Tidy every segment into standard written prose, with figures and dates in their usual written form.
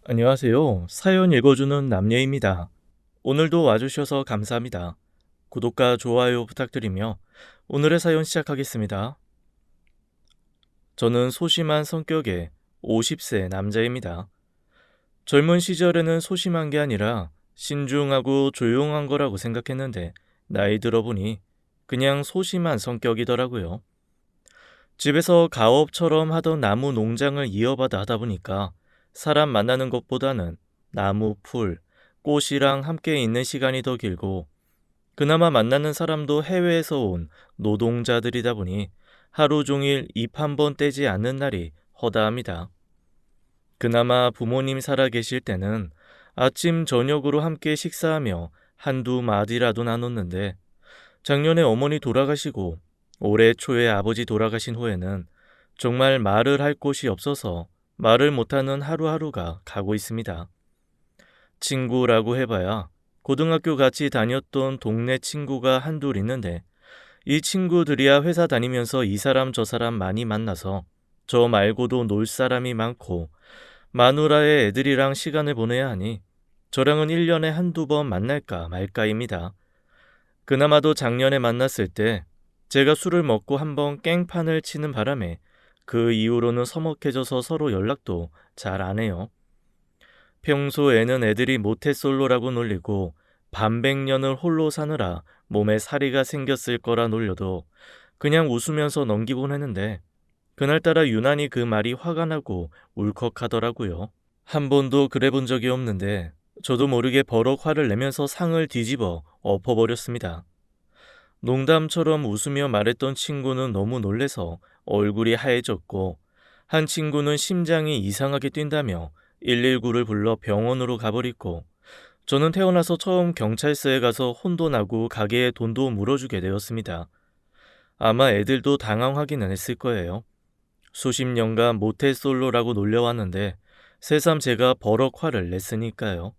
안녕하세요. 사연 읽어주는 남녀입니다. 오늘도 와주셔서 감사합니다. 구독과 좋아요 부탁드리며 오늘의 사연 시작하겠습니다. 저는 소심한 성격의 50세 남자입니다. 젊은 시절에는 소심한 게 아니라 신중하고 조용한 거라고 생각했는데 나이 들어보니 그냥 소심한 성격이더라고요. 집에서 가업처럼 하던 나무 농장을 이어받아 하다 보니까 사람 만나는 것보다는 나무, 풀, 꽃이랑 함께 있는 시간이 더 길고 그나마 만나는 사람도 해외에서 온 노동자들이다 보니 하루 종일 입 한 번 떼지 않는 날이 허다합니다. 그나마 부모님 살아 계실 때는 아침, 저녁으로 함께 식사하며 한두 마디라도 나눴는데 작년에 어머니 돌아가시고 올해 초에 아버지 돌아가신 후에는 정말 말을 할 곳이 없어서 말을 못하는 하루하루가 가고 있습니다. 친구라고 해봐야 고등학교 같이 다녔던 동네 친구가 한둘 있는데 이 친구들이야 회사 다니면서 이 사람 저 사람 많이 만나서 저 말고도 놀 사람이 많고 마누라의 애들이랑 시간을 보내야 하니 저랑은 1년에 한두 번 만날까 말까입니다. 그나마도 작년에 만났을 때 제가 술을 먹고 한번 깽판을 치는 바람에 그 이후로는 서먹해져서 서로 연락도 잘 안 해요. 평소에는 애들이 모태솔로라고 놀리고 반백년을 홀로 사느라 몸에 사리가 생겼을 거라 놀려도 그냥 웃으면서 넘기곤 했는데 그날따라 유난히 그 말이 화가 나고 울컥하더라고요. 한 번도 그래 본 적이 없는데 저도 모르게 버럭 화를 내면서 상을 뒤집어 엎어버렸습니다. 농담처럼 웃으며 말했던 친구는 너무 놀래서 얼굴이 하얘졌고 한 친구는 심장이 이상하게 뛴다며 119를 불러 병원으로 가버리고 저는 태어나서 처음 경찰서에 가서 혼도 나고 가게에 돈도 물어주게 되었습니다. 아마 애들도 당황하기는 했을 거예요. 수십 년간 모태솔로라고 놀려왔는데 새삼 제가 버럭 화를 냈으니까요.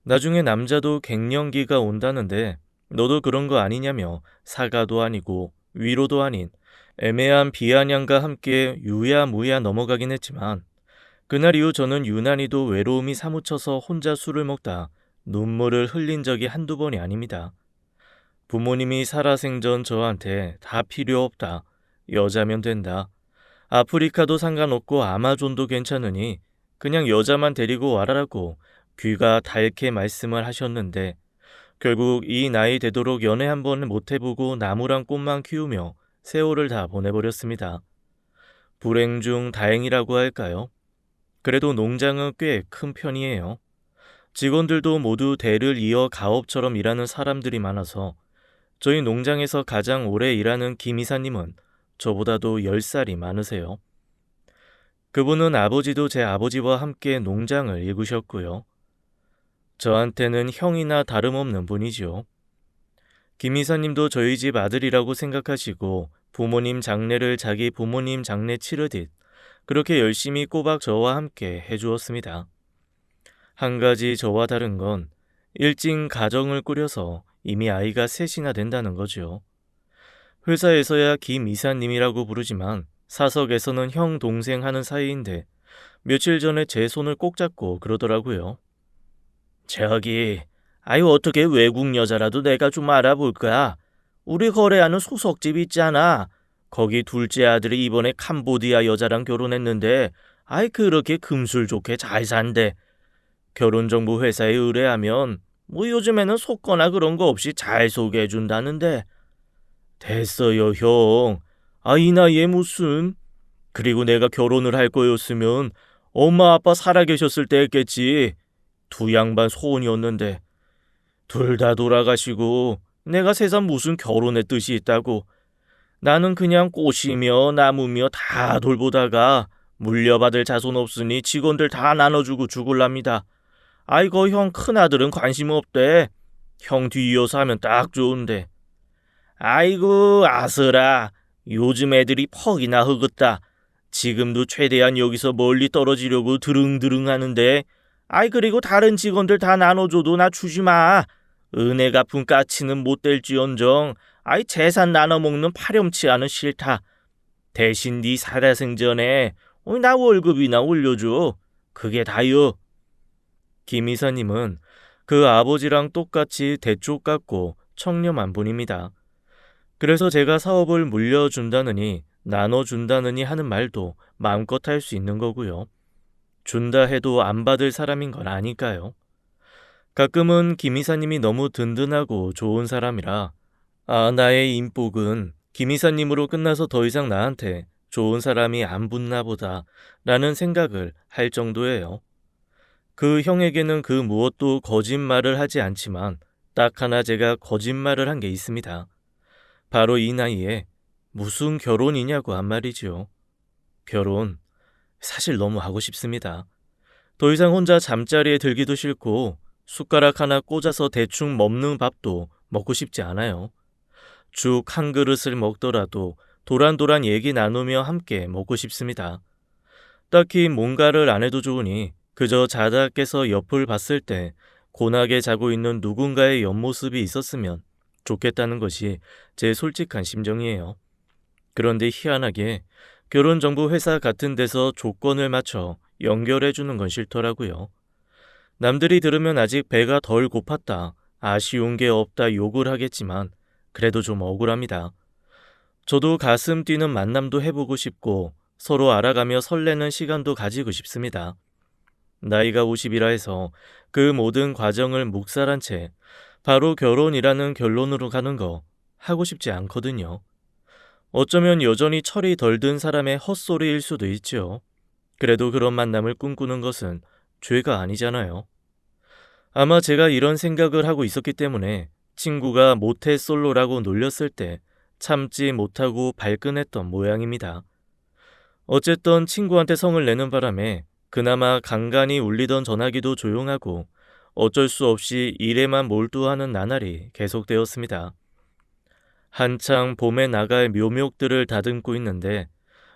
나중에 남자도 갱년기가 온다는데 너도 그런 거 아니냐며 사과도 아니고 위로도 아닌 애매한 비아냥과 함께 유야무야 넘어가긴 했지만 그날 이후 저는 유난히도 외로움이 사무쳐서 혼자 술을 먹다 눈물을 흘린 적이 한두 번이 아닙니다. 부모님이 살아생전 저한테 다 필요 없다. 여자면 된다. 아프리카도 상관없고 아마존도 괜찮으니 그냥 여자만 데리고 와라라고 귀가 닳게 말씀을 하셨는데 결국 이 나이 되도록 연애 한 번 못 해보고 나무랑 꽃만 키우며 세월을 다 보내버렸습니다. 불행 중 다행이라고 할까요? 그래도 농장은 꽤 큰 편이에요. 직원들도 모두 대를 이어 가업처럼 일하는 사람들이 많아서 저희 농장에서 가장 오래 일하는 김 이사님은 저보다도 10살이 많으세요. 그분은 아버지도 제 아버지와 함께 농장을 일구셨고요. 저한테는 형이나 다름없는 분이죠. 김 이사님도 저희 집 아들이라고 생각하시고 부모님 장례를 자기 부모님 장례 치르듯 그렇게 열심히 꼬박 저와 함께 해주었습니다. 한 가지 저와 다른 건 일찍 가정을 꾸려서 이미 아이가 셋이나 된다는 거죠. 회사에서야 김 이사님이라고 부르지만 사석에서는 형 동생 하는 사이인데 며칠 전에 제 손을 꼭 잡고 그러더라고요. 저기, 아유 어떻게 외국 여자라도 내가 좀 알아볼까? 우리 거래하는 소석집 있잖아. 거기 둘째 아들이 이번에 캄보디아 여자랑 결혼했는데 아이 그렇게 금술 좋게 잘 산대. 결혼정보 회사에 의뢰하면 뭐 요즘에는 속거나 그런 거 없이 잘 소개해준다는데. 됐어요 형. 아 이 나이에 무슨. 그리고 내가 결혼을 할 거였으면 엄마 아빠 살아계셨을 때 했겠지. 두 양반 소원이었는데 둘 다 돌아가시고 내가 세상 무슨 결혼의 뜻이 있다고. 나는 그냥 꽃이며 나무며 다 돌보다가 물려받을 자손 없으니 직원들 다 나눠주고 죽을랍니다. 아이고 형 큰아들은 관심 없대. 형 뒤이어서 하면 딱 좋은데. 아이고 아슬아. 요즘 애들이 퍽이나 허긋다. 지금도 최대한 여기서 멀리 떨어지려고 드릉드릉 하는데 아이 그리고 다른 직원들 다 나눠줘도 나 주지 마. 은혜 갚은 까치는 못 될지언정 아이 재산 나눠먹는 파렴치하는 싫다. 대신 네 살아생전에 나 월급이나 올려줘. 그게 다요. 김 이사님은 그 아버지랑 똑같이 대쪽 같고 청렴한 분입니다. 그래서 제가 사업을 물려준다느니 나눠준다느니 하는 말도 마음껏 할 수 있는 거고요. 준다 해도 안 받을 사람인 건 아니까요. 가끔은 김 이사님이 너무 든든하고 좋은 사람이라 나의 인복은 김 이사님으로 끝나서 더 이상 나한테 좋은 사람이 안 붙나 보다 라는 생각을 할 정도예요. 그 형에게는 그 무엇도 거짓말을 하지 않지만 딱 하나 제가 거짓말을 한 게 있습니다. 바로 이 나이에 무슨 결혼이냐고 한 말이지요. 결혼 사실 너무 하고 싶습니다. 더 이상 혼자 잠자리에 들기도 싫고 숟가락 하나 꽂아서 대충 먹는 밥도 먹고 싶지 않아요. 죽 한 그릇을 먹더라도 도란도란 얘기 나누며 함께 먹고 싶습니다. 딱히 뭔가를 안 해도 좋으니 그저 자다 깨서 옆을 봤을 때 고나게 자고 있는 누군가의 옆모습이 있었으면 좋겠다는 것이 제 솔직한 심정이에요. 그런데 희한하게 결혼정보 회사 같은 데서 조건을 맞춰 연결해 주는 건 싫더라고요. 남들이 들으면 아직 배가 덜 고팠다, 아쉬운 게 없다 욕을 하겠지만 그래도 좀 억울합니다. 저도 가슴 뛰는 만남도 해보고 싶고 서로 알아가며 설레는 시간도 가지고 싶습니다. 나이가 50이라 해서 그 모든 과정을 묵살한 채 바로 결혼이라는 결론으로 가는 거 하고 싶지 않거든요. 어쩌면 여전히 철이 덜 든 사람의 헛소리일 수도 있죠. 그래도 그런 만남을 꿈꾸는 것은 죄가 아니잖아요. 아마 제가 이런 생각을 하고 있었기 때문에 친구가 모태솔로라고 놀렸을 때 참지 못하고 발끈했던 모양입니다. 어쨌든 친구한테 성을 내는 바람에 그나마 간간히 울리던 전화기도 조용하고 어쩔 수 없이 일에만 몰두하는 나날이 계속되었습니다. 한창 봄에 나갈 묘목들을 다듬고 있는데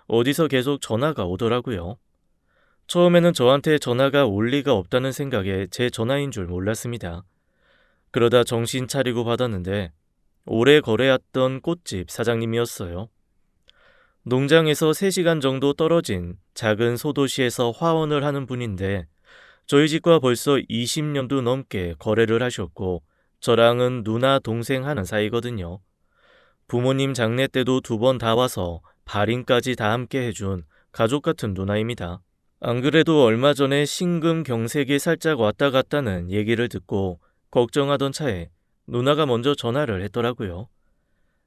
어디서 계속 전화가 오더라고요. 처음에는 저한테 전화가 올 리가 없다는 생각에 제 전화인 줄 몰랐습니다. 그러다 정신 차리고 받았는데 오래 거래했던 꽃집 사장님이었어요. 농장에서 3시간 정도 떨어진 작은 소도시에서 화원을 하는 분인데 저희 집과 벌써 20년도 넘게 거래를 하셨고 저랑은 누나 동생 하는 사이거든요. 부모님 장례 때도 2번 다 와서 발인까지 다 함께 해준 가족 같은 누나입니다. 안 그래도 얼마 전에 심근경색이 살짝 왔다 갔다는 얘기를 듣고 걱정하던 차에 누나가 먼저 전화를 했더라고요.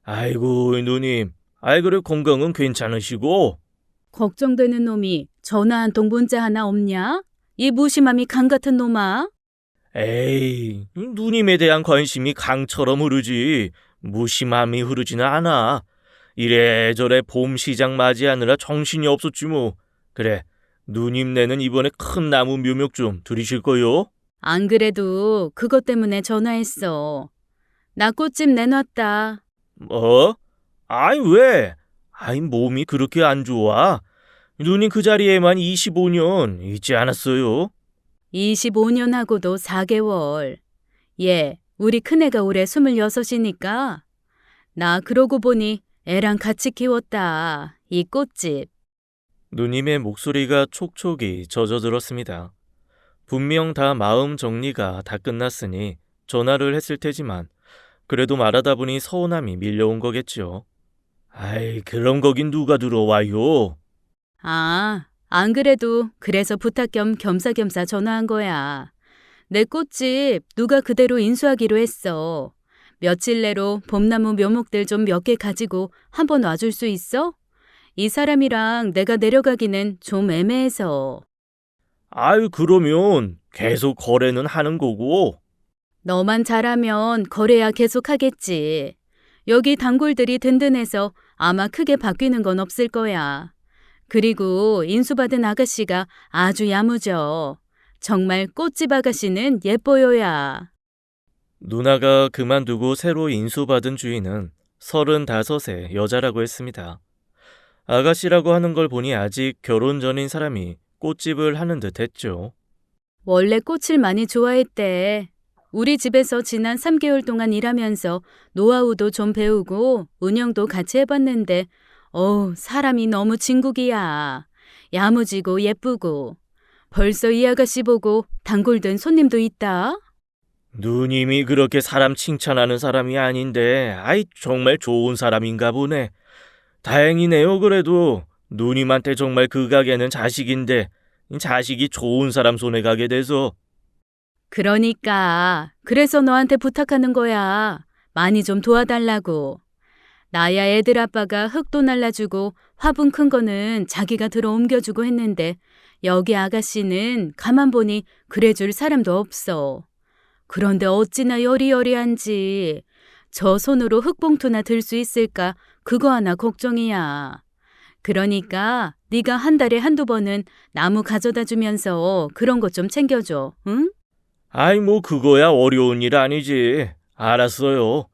아이고 누님, 그래 건강은 괜찮으시고? 걱정되는 놈이 전화 한 통 문자 하나 없냐? 이 무심함이 강 같은 놈아. 에이, 누님에 대한 관심이 강처럼 흐르지 무심함이 흐르지는 않아. 이래저래 봄 시장 맞이하느라 정신이 없었지 뭐. 그래, 누님네는 이번에 큰 나무 묘목 좀 들이실 거요? 안 그래도 그것 때문에 전화했어. 나 꽃집 내놨다. 뭐? 왜? 몸이 그렇게 안 좋아? 누님 그 자리에만 25년 있지 않았어요? 25년 하고도 4개월. 얘, 우리 큰애가 올해 26이니까. 나 그러고 보니 애랑 같이 키웠다. 이 꽃집. 누님의 목소리가 촉촉이 젖어들었습니다. 분명 다 마음 정리가 다 끝났으니 전화를 했을 테지만 그래도 말하다 보니 서운함이 밀려온 거겠죠. 그런 거긴 누가 들어와요? 안 그래도 그래서 부탁 겸 겸사겸사 전화한 거야. 내 꽃집 누가 그대로 인수하기로 했어. 며칠 내로 봄나무 묘목들 좀 몇 개 가지고 한번 와줄 수 있어? 이 사람이랑 내가 내려가기는 좀 애매해서. 그러면 계속 거래는 하는 거고. 너만 잘하면 거래야 계속 하겠지. 여기 단골들이 든든해서 아마 크게 바뀌는 건 없을 거야. 그리고 인수받은 아가씨가 아주 야무져. 정말 꽃집 아가씨는 예뻐요야. 누나가 그만두고 새로 인수받은 주인은 35의 여자라고 했습니다. 아가씨라고 하는 걸 보니 아직 결혼 전인 사람이 꽃집을 하는 듯 했죠. 원래 꽃을 많이 좋아했대. 우리 집에서 지난 3개월 동안 일하면서 노하우도 좀 배우고 운영도 같이 해봤는데 사람이 너무 진국이야. 야무지고 예쁘고. 벌써 이 아가씨 보고 단골 된 손님도 있다. 누님이 그렇게 사람 칭찬하는 사람이 아닌데, 아이, 정말 좋은 사람인가 보네. 다행이네요, 그래도. 누님한테 정말 그 가게는 자식인데, 이 자식이 좋은 사람 손에 가게 돼서. 그러니까 그래서 너한테 부탁하는 거야. 많이 좀 도와달라고. 나야 애들 아빠가 흙도 날라주고 화분 큰 거는 자기가 들어 옮겨주고 했는데 여기 아가씨는 가만 보니 그래줄 사람도 없어. 그런데 어찌나 여리여리한지 저 손으로 흙봉투나 들 수 있을까 그거 하나 걱정이야. 그러니까 네가 한 달에 한두 번은 나무 가져다 주면서 그런 것 좀 챙겨줘. 응? 아이, 뭐 그거야 어려운 일 아니지. 알았어요.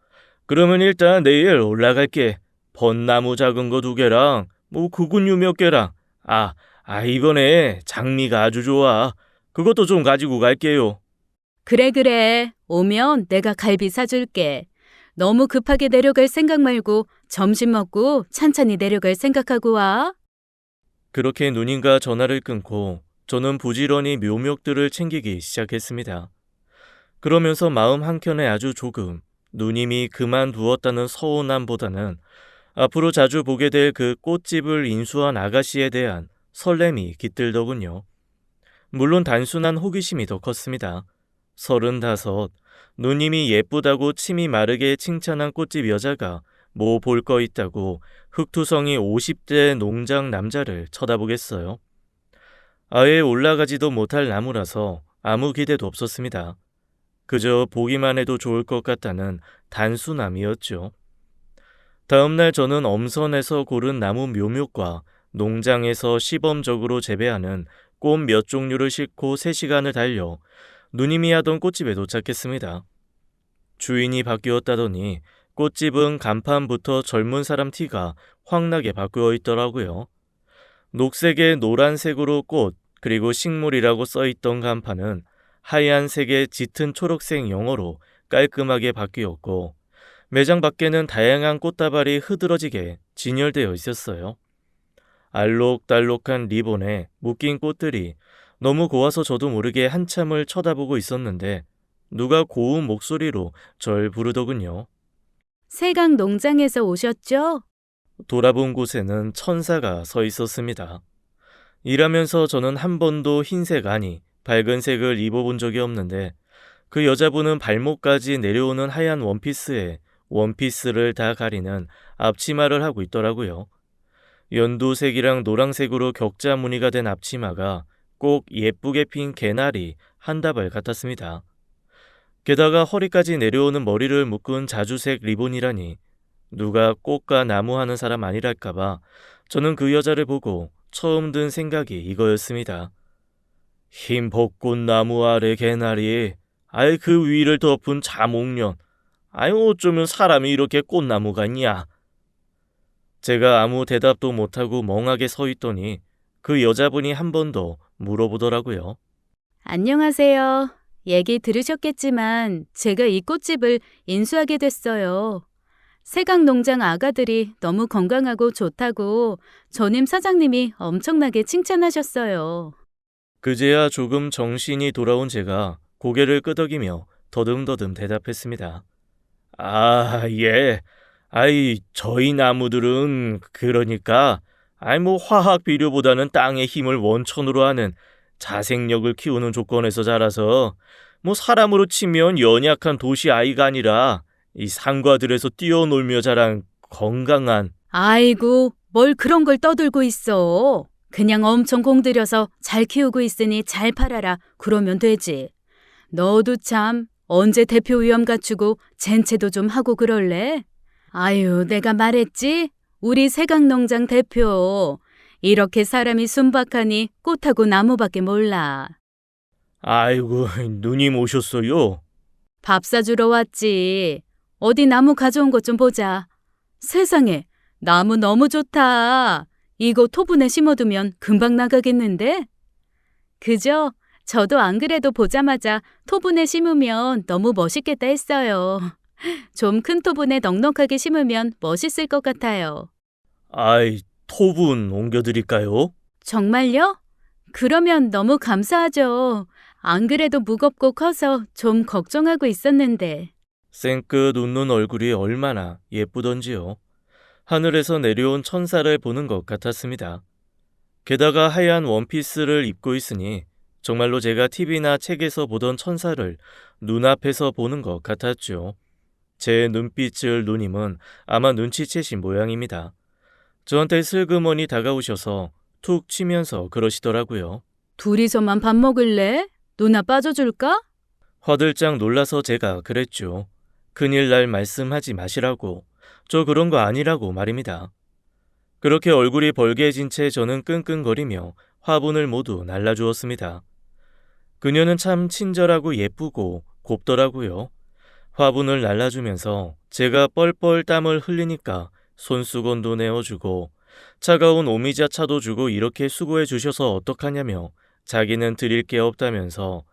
그러면 일단 내일 올라갈게. 벚나무 작은 거 2개랑 뭐 구근유 몇 개랑 이번에 장미가 아주 좋아. 그것도 좀 가지고 갈게요. 그래. 오면 내가 갈비 사줄게. 너무 급하게 내려갈 생각 말고 점심 먹고 찬찬히 내려갈 생각하고 와. 그렇게 누님과 전화를 끊고 저는 부지런히 묘목들을 챙기기 시작했습니다. 그러면서 마음 한켠에 아주 조금 누님이 그만두었다는 서운함보다는 앞으로 자주 보게 될 그 꽃집을 인수한 아가씨에 대한 설렘이 깃들더군요. 물론 단순한 호기심이 더 컸습니다. 35, 누님이 예쁘다고 침이 마르게 칭찬한 꽃집 여자가 뭐 볼 거 있다고 흙투성이 50대 농장 남자를 쳐다보겠어요. 아예 올라가지도 못할 나무라서 아무 기대도 없었습니다. 그저 보기만 해도 좋을 것 같다는 단순함이었죠. 다음날 저는 엄선해서 고른 나무 묘목과 농장에서 시범적으로 재배하는 꽃 몇 종류를 싣고 3시간을 달려 누님이 하던 꽃집에 도착했습니다. 주인이 바뀌었다더니 꽃집은 간판부터 젊은 사람 티가 확나게 바뀌어 있더라고요. 녹색에 노란색으로 꽃, 그리고 식물이라고 써있던 간판은 하얀색에 짙은 초록색 영어로 깔끔하게 바뀌었고, 매장 밖에는 다양한 꽃다발이 흐드러지게 진열되어 있었어요. 알록달록한 리본에 묶인 꽃들이 너무 고와서 저도 모르게 한참을 쳐다보고 있었는데 누가 고운 목소리로 절 부르더군요. 세강 농장에서 오셨죠? 돌아본 곳에는 천사가 서 있었습니다. 일하면서 저는 한 번도 흰색 아니 밝은 색을 입어본 적이 없는데 그 여자분은 발목까지 내려오는 하얀 원피스에 원피스를 다 가리는 앞치마를 하고 있더라고요. 연두색이랑 노란색으로 격자 무늬가 된 앞치마가 꼭 예쁘게 핀 개나리 한 다발 같았습니다. 게다가 허리까지 내려오는 머리를 묶은 자주색 리본이라니 누가 꽃과 나무 하는 사람 아니랄까봐 저는 그 여자를 보고 처음 든 생각이 이거였습니다. 흰 벚꽃나무 아래 개나리, 아예 그 위를 덮은 자목련, 아유 어쩌면 사람이 이렇게 꽃나무 같냐. 제가 아무 대답도 못하고 멍하게 서 있더니 그 여자분이 한 번 더 물어보더라고요. 안녕하세요. 얘기 들으셨겠지만 제가 이 꽃집을 인수하게 됐어요. 세강 농장 아가들이 너무 건강하고 좋다고 전임 사장님이 엄청나게 칭찬하셨어요. 그제야 조금 정신이 돌아온 제가 고개를 끄덕이며 더듬더듬 대답했습니다. 아, 예. 저희 나무들은 그러니까 뭐 화학 비료보다는 땅의 힘을 원천으로 하는 자생력을 키우는 조건에서 자라서 뭐 사람으로 치면 연약한 도시 아이가 아니라 이 산과들에서 뛰어놀며 자란 건강한. 아이고, 뭘 그런 걸 떠들고 있어. 그냥 엄청 공들여서 잘 키우고 있으니 잘 팔아라. 그러면 되지. 너도 참 언제 대표위원 갖추고 젠체도 좀 하고 그럴래? 아유, 내가 말했지? 우리 세강농장 대표. 이렇게 사람이 순박하니 꽃하고 나무밖에 몰라. 아이고, 누님 오셨어요? 밥 사주러 왔지. 어디 나무 가져온 것 좀 보자. 세상에, 나무 너무 좋다. 이거 토분에 심어두면 금방 나가겠는데? 그죠? 저도 안 그래도 보자마자 토분에 심으면 너무 멋있겠다 했어요. 좀 큰 토분에 넉넉하게 심으면 멋있을 것 같아요. 토분 옮겨드릴까요? 정말요? 그러면 너무 감사하죠. 안 그래도 무겁고 커서 좀 걱정하고 있었는데. 생끝 웃는 얼굴이 얼마나 예쁘던지요. 하늘에서 내려온 천사를 보는 것 같았습니다. 게다가 하얀 원피스를 입고 있으니 정말로 제가 TV나 책에서 보던 천사를 눈앞에서 보는 것 같았죠. 제 눈빛을 누님은 아마 눈치채신 모양입니다. 저한테 슬그머니 다가오셔서 툭 치면서 그러시더라고요. 둘이서만 밥 먹을래? 누나 빠져줄까? 화들짝 놀라서 제가 그랬죠. 큰일 날 말씀하지 마시라고. 저 그런 거 아니라고 말입니다. 그렇게 얼굴이 벌개진 채 저는 끙끙거리며 화분을 모두 날라주었습니다. 그녀는 참 친절하고 예쁘고 곱더라고요. 화분을 날라주면서 제가 뻘뻘 땀을 흘리니까 손수건도 내어주고 차가운 오미자 차도 주고 이렇게 수고해 주셔서 어떡하냐며 자기는 드릴 게 없다면서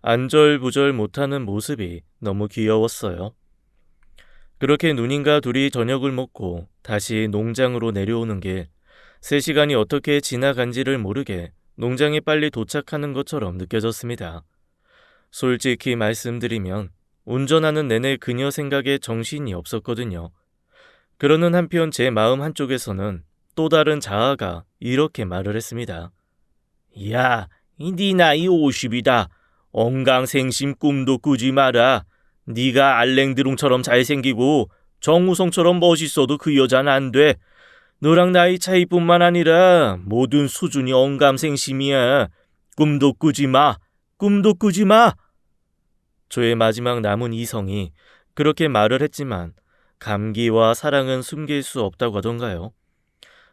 안절부절 못하는 모습이 너무 귀여웠어요. 그렇게 누님과 둘이 저녁을 먹고 다시 농장으로 내려오는 길, 3시간이 어떻게 지나간지를 모르게 농장에 빨리 도착하는 것처럼 느껴졌습니다. 솔직히 말씀드리면 운전하는 내내 그녀 생각에 정신이 없었거든요. 그러는 한편 제 마음 한쪽에서는 또 다른 자아가 이렇게 말을 했습니다. 야, 네 나이 50이다. 엉강생심 꿈도 꾸지 마라. 네가 알랭드롱처럼 잘생기고 정우성처럼 멋있어도 그 여자는 안 돼. 너랑 나이 차이뿐만 아니라 모든 수준이 엉감생심이야. 꿈도 꾸지 마. 꿈도 꾸지 마. 저의 마지막 남은 이성이 그렇게 말을 했지만 감기와 사랑은 숨길 수 없다고 하던가요.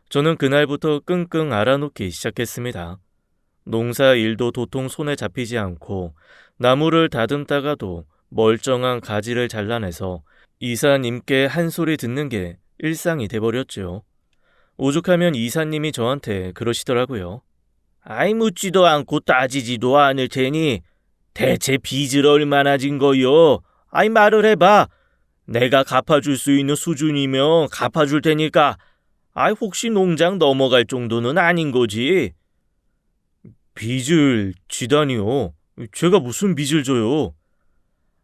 저는 그날부터 끙끙 앓아놓기 시작했습니다. 농사 일도 도통 손에 잡히지 않고 나무를 다듬다가도 멀쩡한 가지를 잘라내서 이사님께 한 소리 듣는 게 일상이 돼버렸죠. 오죽하면 이사님이 저한테 그러시더라고요. 아이 묻지도 않고 따지지도 않을 테니 대체 빚을 얼마나 진 거요? 아이 말을 해봐. 내가 갚아줄 수 있는 수준이면 갚아줄 테니까. 아이 혹시 농장 넘어갈 정도는 아닌 거지? 빚을 지다니요? 제가 무슨 빚을 져요?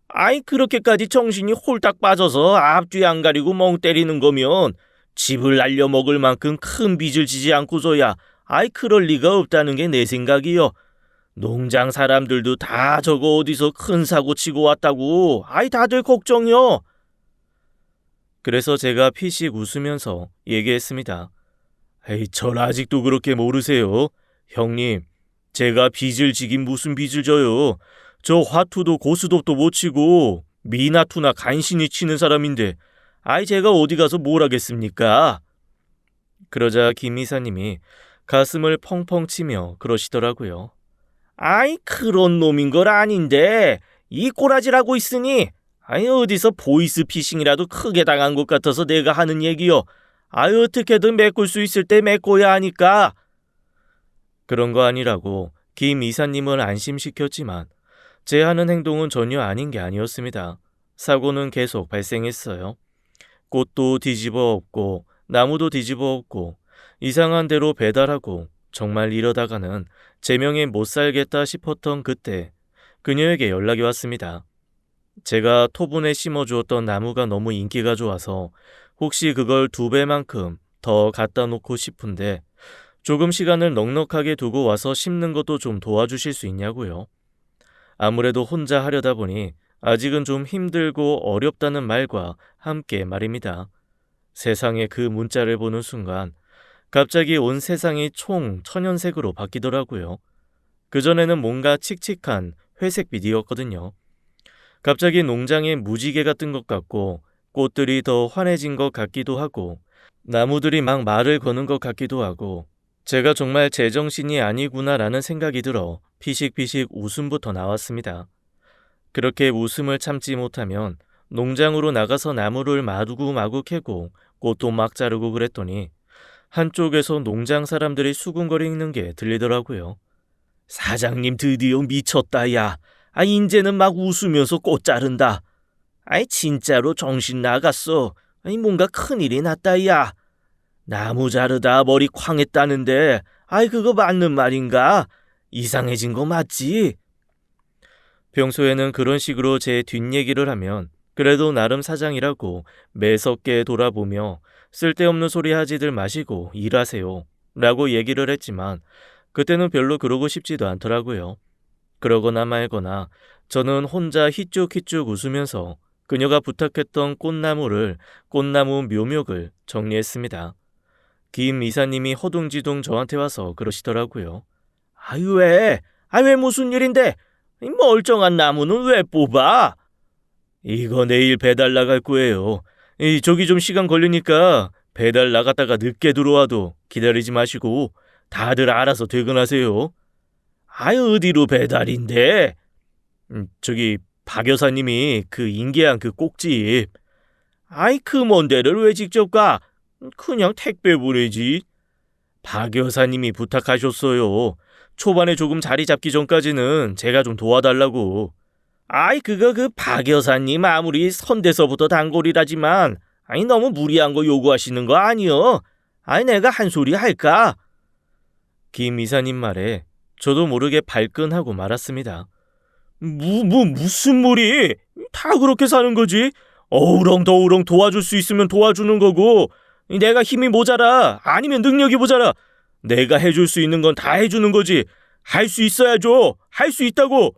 아이 그렇게까지 정신이 홀딱 빠져서 앞뒤 안 가리고 멍 때리는 거면 집을 날려먹을 만큼 큰 빚을 지지 않고서야 아이 그럴 리가 없다는 게 내 생각이요. 농장 사람들도 다 저거 어디서 큰 사고 치고 왔다고 아이 다들 걱정이요. 그래서 제가 피식 웃으면서 얘기했습니다. 에이 절 아직도 그렇게 모르세요? 형님 제가 빚을 지긴 무슨 빚을 져요. 저 화투도 고스톱도 못 치고 미나투나 간신히 치는 사람인데 아이 제가 어디 가서 뭘 하겠습니까? 그러자 김 이사님이 가슴을 펑펑 치며 그러시더라고요. 아이 그런 놈인 걸 아닌데 이 꼬라지라고 있으니 아이 어디서 보이스피싱이라도 크게 당한 것 같아서 내가 하는 얘기요. 아이 어떻게든 메꿀 수 있을 때 메꿔야 하니까. 그런 거 아니라고 김 이사님을 안심시켰지만 제 하는 행동은 전혀 아닌 게 아니었습니다. 사고는 계속 발생했어요. 꽃도 뒤집어 엎고 나무도 뒤집어 엎고 이상한 대로 배달하고 정말 이러다가는 제 명에 못 살겠다 싶었던 그때 그녀에게 연락이 왔습니다. 제가 토분에 심어주었던 나무가 너무 인기가 좋아서 혹시 그걸 2배만큼 더 갖다 놓고 싶은데 조금 시간을 넉넉하게 두고 와서 심는 것도 좀 도와주실 수 있냐고요. 아무래도 혼자 하려다 보니 아직은 좀 힘들고 어렵다는 말과 함께 말입니다. 세상에 그 문자를 보는 순간 갑자기 온 세상이 총 천연색으로 바뀌더라고요. 그전에는 뭔가 칙칙한 회색빛이었거든요. 갑자기 농장에 무지개가 뜬 것 같고 꽃들이 더 환해진 것 같기도 하고 나무들이 막 말을 거는 것 같기도 하고 제가 정말 제정신이 아니구나라는 생각이 들어 피식피식 웃음부터 나왔습니다. 그렇게 웃음을 참지 못하면 농장으로 나가서 나무를 마구마구 캐고 꽃도 막 자르고 그랬더니 한쪽에서 농장 사람들이 수군거리는 게 들리더라고요. 사장님 드디어 미쳤다 야. 아 인제는 막 웃으면서 꽃 자른다. 아이 진짜로 정신 나갔어. 아이 뭔가 큰일이 났다 야. 나무 자르다 머리 쾅했다는데 아이 그거 맞는 말인가? 이상해진 거 맞지? 평소에는 그런 식으로 제 뒷얘기를 하면 그래도 나름 사장이라고 매섭게 돌아보며 쓸데없는 소리 하지들 마시고 일하세요 라고 얘기를 했지만 그때는 별로 그러고 싶지도 않더라고요. 그러거나 말거나 저는 혼자 희쭉희쭉 웃으면서 그녀가 부탁했던 꽃나무 묘목을 정리했습니다. 김 이사님이 허둥지둥 저한테 와서 그러시더라고요. 아유 왜? 왜 무슨 일인데? 이 멀쩡한 나무는 왜 뽑아? 이거 내일 배달 나갈 거예요. 저기 좀 시간 걸리니까 배달 나갔다가 늦게 들어와도 기다리지 마시고 다들 알아서 퇴근하세요. 어디로 배달인데? 저기 박 여사님이 그 인계한 그 꼭집. 그 먼 데를 왜 직접 가? 그냥 택배 보내지. 박 여사님이 부탁하셨어요. 초반에 조금 자리 잡기 전까지는 제가 좀 도와달라고. 그거 그 박 여사님 아무리 선대서부터 단골이라지만 너무 무리한 거 요구하시는 거 아니여? 내가 한 소리 할까? 김 이사님 말에 저도 모르게 발끈하고 말았습니다. 무슨 무리? 다 그렇게 사는 거지. 어우렁더우렁 도와줄 수 있으면 도와주는 거고 내가 힘이 모자라 아니면 능력이 모자라 내가 해줄 수 있는 건 다 해주는 거지. 할 수 있어야죠. 할 수 있다고.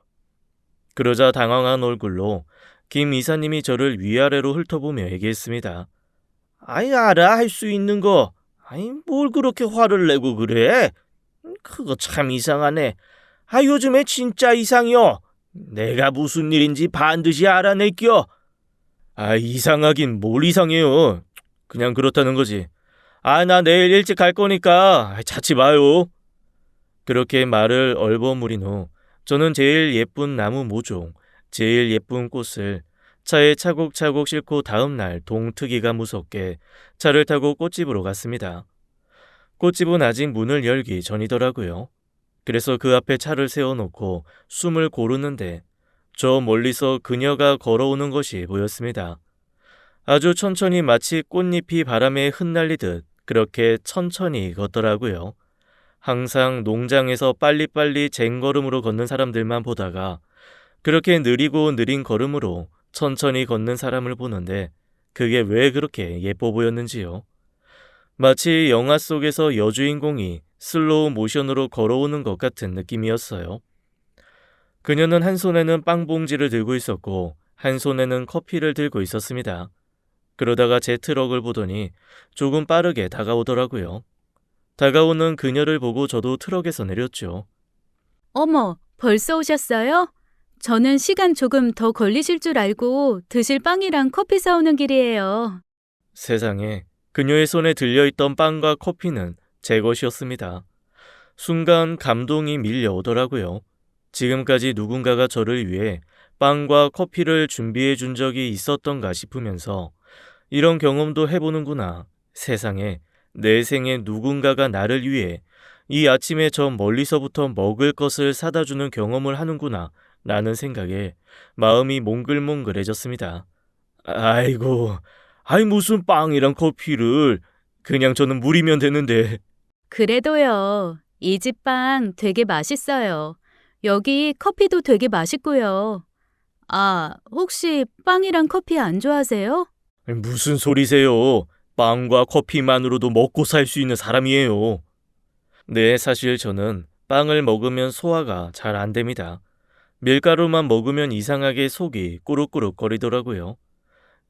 그러자 당황한 얼굴로 김 이사님이 저를 위아래로 훑어보며 얘기했습니다. 알아 할 수 있는 거. 뭘 그렇게 화를 내고 그래? 그거 참 이상하네. 요즘에 진짜 이상이여. 내가 무슨 일인지 반드시 알아낼게요. 이상하긴 뭘 이상해요. 그냥 그렇다는 거지. 나 내일 일찍 갈 거니까 자지 마요. 그렇게 말을 얼버무린 후 저는 제일 예쁜 나무 모종, 제일 예쁜 꽃을 차에 차곡차곡 싣고 다음날 동트기가 무섭게 차를 타고 꽃집으로 갔습니다. 꽃집은 아직 문을 열기 전이더라고요. 그래서 그 앞에 차를 세워놓고 숨을 고르는데 저 멀리서 그녀가 걸어오는 것이 보였습니다. 아주 천천히 마치 꽃잎이 바람에 흩날리듯 그렇게 천천히 걷더라고요. 항상 농장에서 빨리빨리 쟁걸음으로 걷는 사람들만 보다가 그렇게 느리고 느린 걸음으로 천천히 걷는 사람을 보는데 그게 왜 그렇게 예뻐 보였는지요. 마치 영화 속에서 여주인공이 슬로우 모션으로 걸어오는 것 같은 느낌이었어요. 그녀는 한 손에는 빵 봉지를 들고 있었고 한 손에는 커피를 들고 있었습니다. 그러다가 제 트럭을 보더니 조금 빠르게 다가오더라고요. 다가오는 그녀를 보고 저도 트럭에서 내렸죠. 어머, 벌써 오셨어요? 저는 시간 조금 더 걸리실 줄 알고 드실 빵이랑 커피 사오는 길이에요. 세상에, 그녀의 손에 들려있던 빵과 커피는 제 것이었습니다. 순간 감동이 밀려오더라고요. 지금까지 누군가가 저를 위해 빵과 커피를 준비해 준 적이 있었던가 싶으면서 이런 경험도 해보는구나. 세상에, 내 생에 누군가가 나를 위해 이 아침에 저 멀리서부터 먹을 것을 사다 주는 경험을 하는구나 라는 생각에 마음이 몽글몽글해졌습니다. 아이고, 무슨 빵이랑 커피를. 그냥 저는 물이면 되는데. 그래도요, 이 집 빵 되게 맛있어요. 여기 커피도 되게 맛있고요. 혹시 빵이랑 커피 안 좋아하세요? 무슨 소리세요? 빵과 커피만으로도 먹고 살 수 있는 사람이에요. 네, 사실 저는 빵을 먹으면 소화가 잘 안 됩니다. 밀가루만 먹으면 이상하게 속이 꾸룩꾸룩 거리더라고요.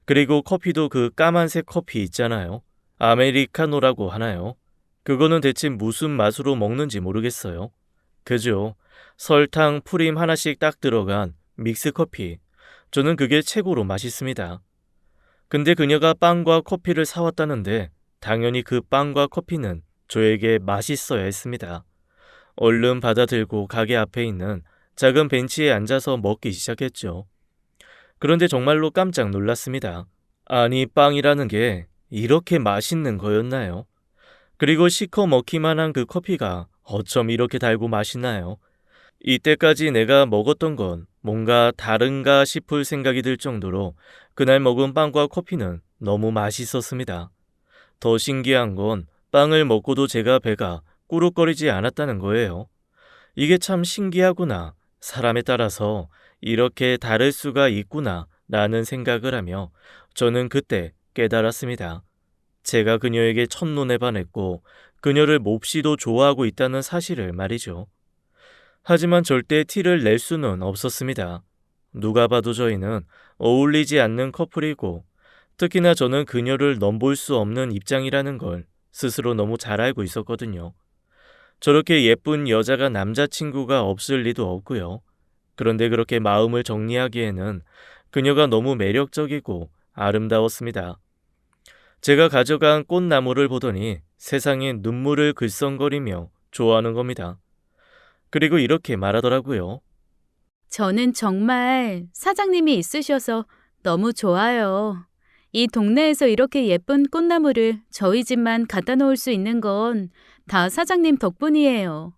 그리고 커피도 그 까만색 커피 있잖아요. 아메리카노라고 하나요? 그거는 대체 무슨 맛으로 먹는지 모르겠어요. 그죠? 설탕, 프림 하나씩 딱 들어간 믹스커피. 저는 그게 최고로 맛있습니다. 근데 그녀가 빵과 커피를 사왔다는데 당연히 그 빵과 커피는 저에게 맛있어야 했습니다. 얼른 받아들고 가게 앞에 있는 작은 벤치에 앉아서 먹기 시작했죠. 그런데 정말로 깜짝 놀랐습니다. 아니, 빵이라는 게 이렇게 맛있는 거였나요? 그리고 시커 먹기만 한 그 커피가 어쩜 이렇게 달고 맛있나요? 이때까지 내가 먹었던 건 뭔가 다른가 싶을 생각이 들 정도로 그날 먹은 빵과 커피는 너무 맛있었습니다. 더 신기한 건 빵을 먹고도 제가 배가 꾸룩거리지 않았다는 거예요. 이게 참 신기하구나. 사람에 따라서 이렇게 다를 수가 있구나 라는 생각을 하며 저는 그때 깨달았습니다. 제가 그녀에게 첫눈에 반했고 그녀를 몹시도 좋아하고 있다는 사실을 말이죠. 하지만 절대 티를 낼 수는 없었습니다. 누가 봐도 저희는 어울리지 않는 커플이고 특히나 저는 그녀를 넘볼 수 없는 입장이라는 걸 스스로 너무 잘 알고 있었거든요. 저렇게 예쁜 여자가 남자친구가 없을 리도 없고요. 그런데 그렇게 마음을 정리하기에는 그녀가 너무 매력적이고 아름다웠습니다. 제가 가져간 꽃나무를 보더니 세상에 눈물을 글썽거리며 좋아하는 겁니다. 그리고 이렇게 말하더라고요. 저는 정말 사장님이 있으셔서 너무 좋아요. 이 동네에서 이렇게 예쁜 꽃나무를 저희 집만 갖다 놓을 수 있는 건 다 사장님 덕분이에요.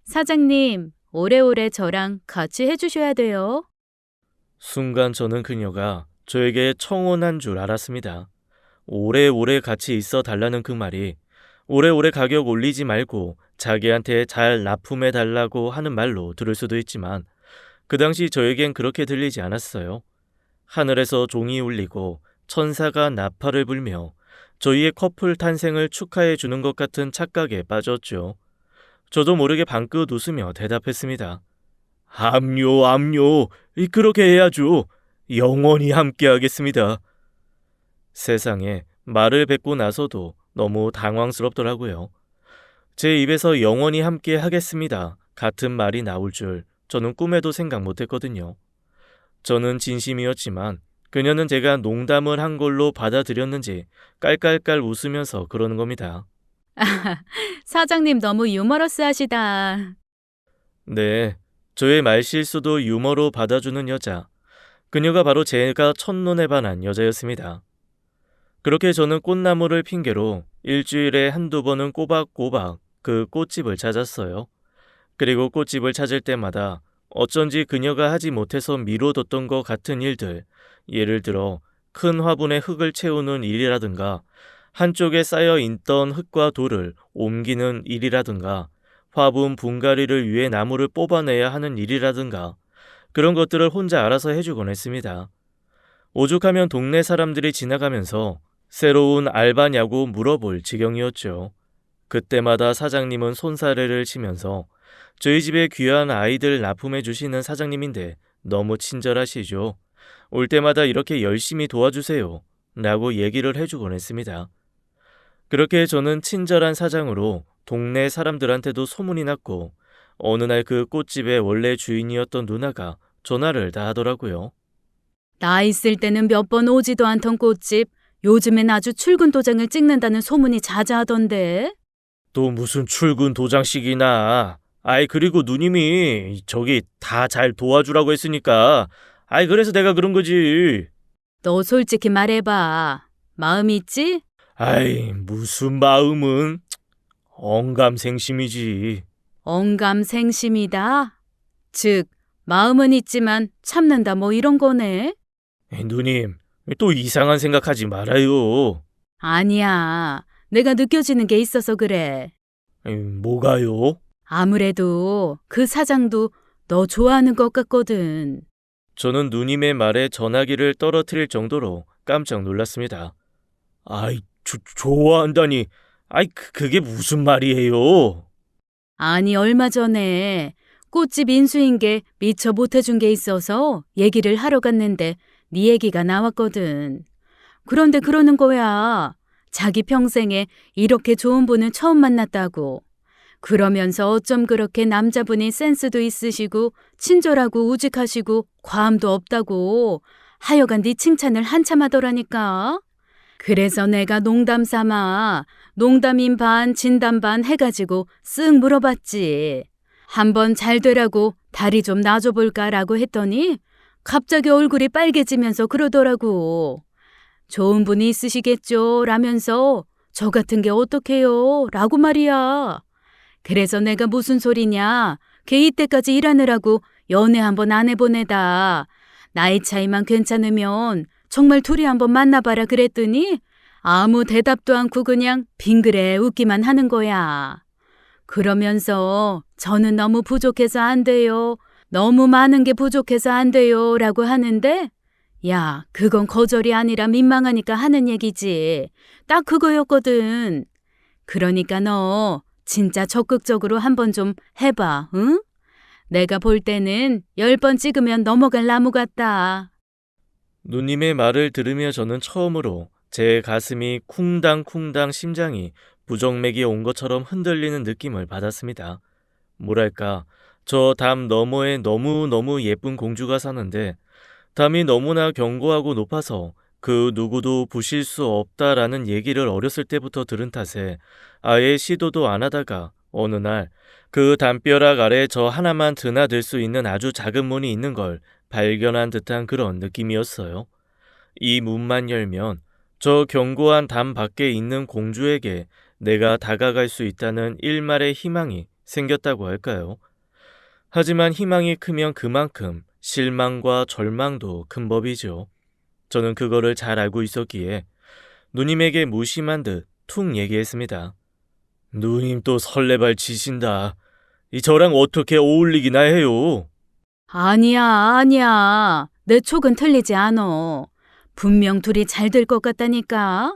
사장님, 오래오래 저랑 같이 해주셔야 돼요. 순간 저는 그녀가 저에게 청혼한 줄 알았습니다. 오래오래 같이 있어 달라는 그 말이 오래오래 가격 올리지 말고 자기한테 잘 납품해 달라고 하는 말로 들을 수도 있지만 그 당시 저에겐 그렇게 들리지 않았어요. 하늘에서 종이 울리고 천사가 나팔을 불며 저희의 커플 탄생을 축하해 주는 것 같은 착각에 빠졌죠. 저도 모르게 방긋 웃으며 대답했습니다. 압류, 압류. 그렇게 해야죠. 영원히 함께하겠습니다. 세상에 말을 뱉고 나서도 너무 당황스럽더라고요. 제 입에서 영원히 함께 하겠습니다 같은 말이 나올 줄 저는 꿈에도 생각 못했거든요. 저는 진심이었지만 그녀는 제가 농담을 한 걸로 받아들였는지 깔깔깔 웃으면서 그러는 겁니다. 사장님 너무 유머러스하시다. 네, 저의 말실수도 유머로 받아주는 여자. 그녀가 바로 제가 첫눈에 반한 여자였습니다. 그렇게 저는 꽃나무를 핑계로 일주일에 한두 번은 꼬박꼬박 그 꽃집을 찾았어요. 그리고 꽃집을 찾을 때마다 어쩐지 그녀가 하지 못해서 미뤄뒀던 것 같은 일들, 예를 들어 큰 화분에 흙을 채우는 일이라든가 한쪽에 쌓여 있던 흙과 돌을 옮기는 일이라든가 화분 분갈이를 위해 나무를 뽑아내야 하는 일이라든가 그런 것들을 혼자 알아서 해주곤 했습니다. 오죽하면 동네 사람들이 지나가면서 새로운 알바냐고 물어볼 지경이었죠. 그때마다 사장님은 손사래를 치면서 저희 집에 귀한 아이들 납품해 주시는 사장님인데 너무 친절하시죠. 올 때마다 이렇게 열심히 도와주세요 라고 얘기를 해주곤 했습니다. 그렇게 저는 친절한 사장으로 동네 사람들한테도 소문이 났고 어느 날 그 꽃집의 원래 주인이었던 누나가 전화를 다 하더라고요. 나 있을 때는 몇 번 오지도 않던 꽃집, 요즘엔 아주 출근 도장을 찍는다는 소문이 자자하던데. 또 무슨 출근 도장식이나. 그리고 누님이 저기 다 잘 도와주라고 했으니까. 그래서 내가 그런 거지. 너 솔직히 말해봐. 마음 있지? 무슨 마음은. 언감생심이지. 언감생심이다. 즉, 마음은 있지만 참는다 뭐 이런 거네. 누님, 또 이상한 생각하지 말아요. 아니야. 내가 느껴지는 게 있어서 그래. 뭐가요? 아무래도 그 사장도 너 좋아하는 것 같거든. 저는 누님의 말에 전화기를 떨어뜨릴 정도로 깜짝 놀랐습니다. 좋아한다니. 그게 무슨 말이에요? 아니, 얼마 전에 꽃집 인수인계 미처 못해준 게 있어서 얘기를 하러 갔는데 네 얘기가 나왔거든. 그런데 그러는 거야. 자기 평생에 이렇게 좋은 분을 처음 만났다고. 그러면서 어쩜 그렇게 남자분이 센스도 있으시고 친절하고 우직하시고 과함도 없다고 하여간 네 칭찬을 한참 하더라니까. 그래서 내가 농담 삼아 농담인 반 진담 반 해가지고 쓱 물어봤지. 한번 잘 되라고 다리 좀 놔줘볼까라고 했더니 갑자기 얼굴이 빨개지면서 그러더라고. 좋은 분이 있으시겠죠 라면서 저 같은 게 어떡해요 라고 말이야. 그래서 내가 무슨 소리냐. 걔 이때까지 일하느라고 연애 한번 안 해보내다. 나이 차이만 괜찮으면 정말 둘이 한번 만나봐라 그랬더니 아무 대답도 않고 그냥 빙그레 웃기만 하는 거야. 그러면서 저는 너무 부족해서 안 돼요. 너무 많은 게 부족해서 안 돼요. 라고 하는데, 야, 그건 거절이 아니라 민망하니까 하는 얘기지. 딱 그거였거든. 그러니까 너 진짜 적극적으로 한번 좀 해봐, 응? 내가 볼 때는 10번 찍으면 넘어갈 나무 같다. 누님의 말을 들으며 저는 처음으로 제 가슴이 쿵당쿵당 심장이 부정맥이 온 것처럼 흔들리는 느낌을 받았습니다. 뭐랄까, 저 담 너머에 너무너무 예쁜 공주가 사는데 담이 너무나 견고하고 높아서 그 누구도 부실 수 없다라는 얘기를 어렸을 때부터 들은 탓에 아예 시도도 안 하다가 어느 날 그 담벼락 아래 저 하나만 드나들 수 있는 아주 작은 문이 있는 걸 발견한 듯한 그런 느낌이었어요. 이 문만 열면 저 견고한 담 밖에 있는 공주에게 내가 다가갈 수 있다는 일말의 희망이 생겼다고 할까요? 하지만 희망이 크면 그만큼 실망과 절망도 큰 법이죠. 저는 그거를 잘 알고 있었기에 누님에게 무심한 듯 툭 얘기했습니다. 누님 또 설레발 치신다. 이 저랑 어떻게 어울리기나 해요? 아니야, 아니야. 내 촉은 틀리지 않어. 분명 둘이 잘 될 것 같다니까.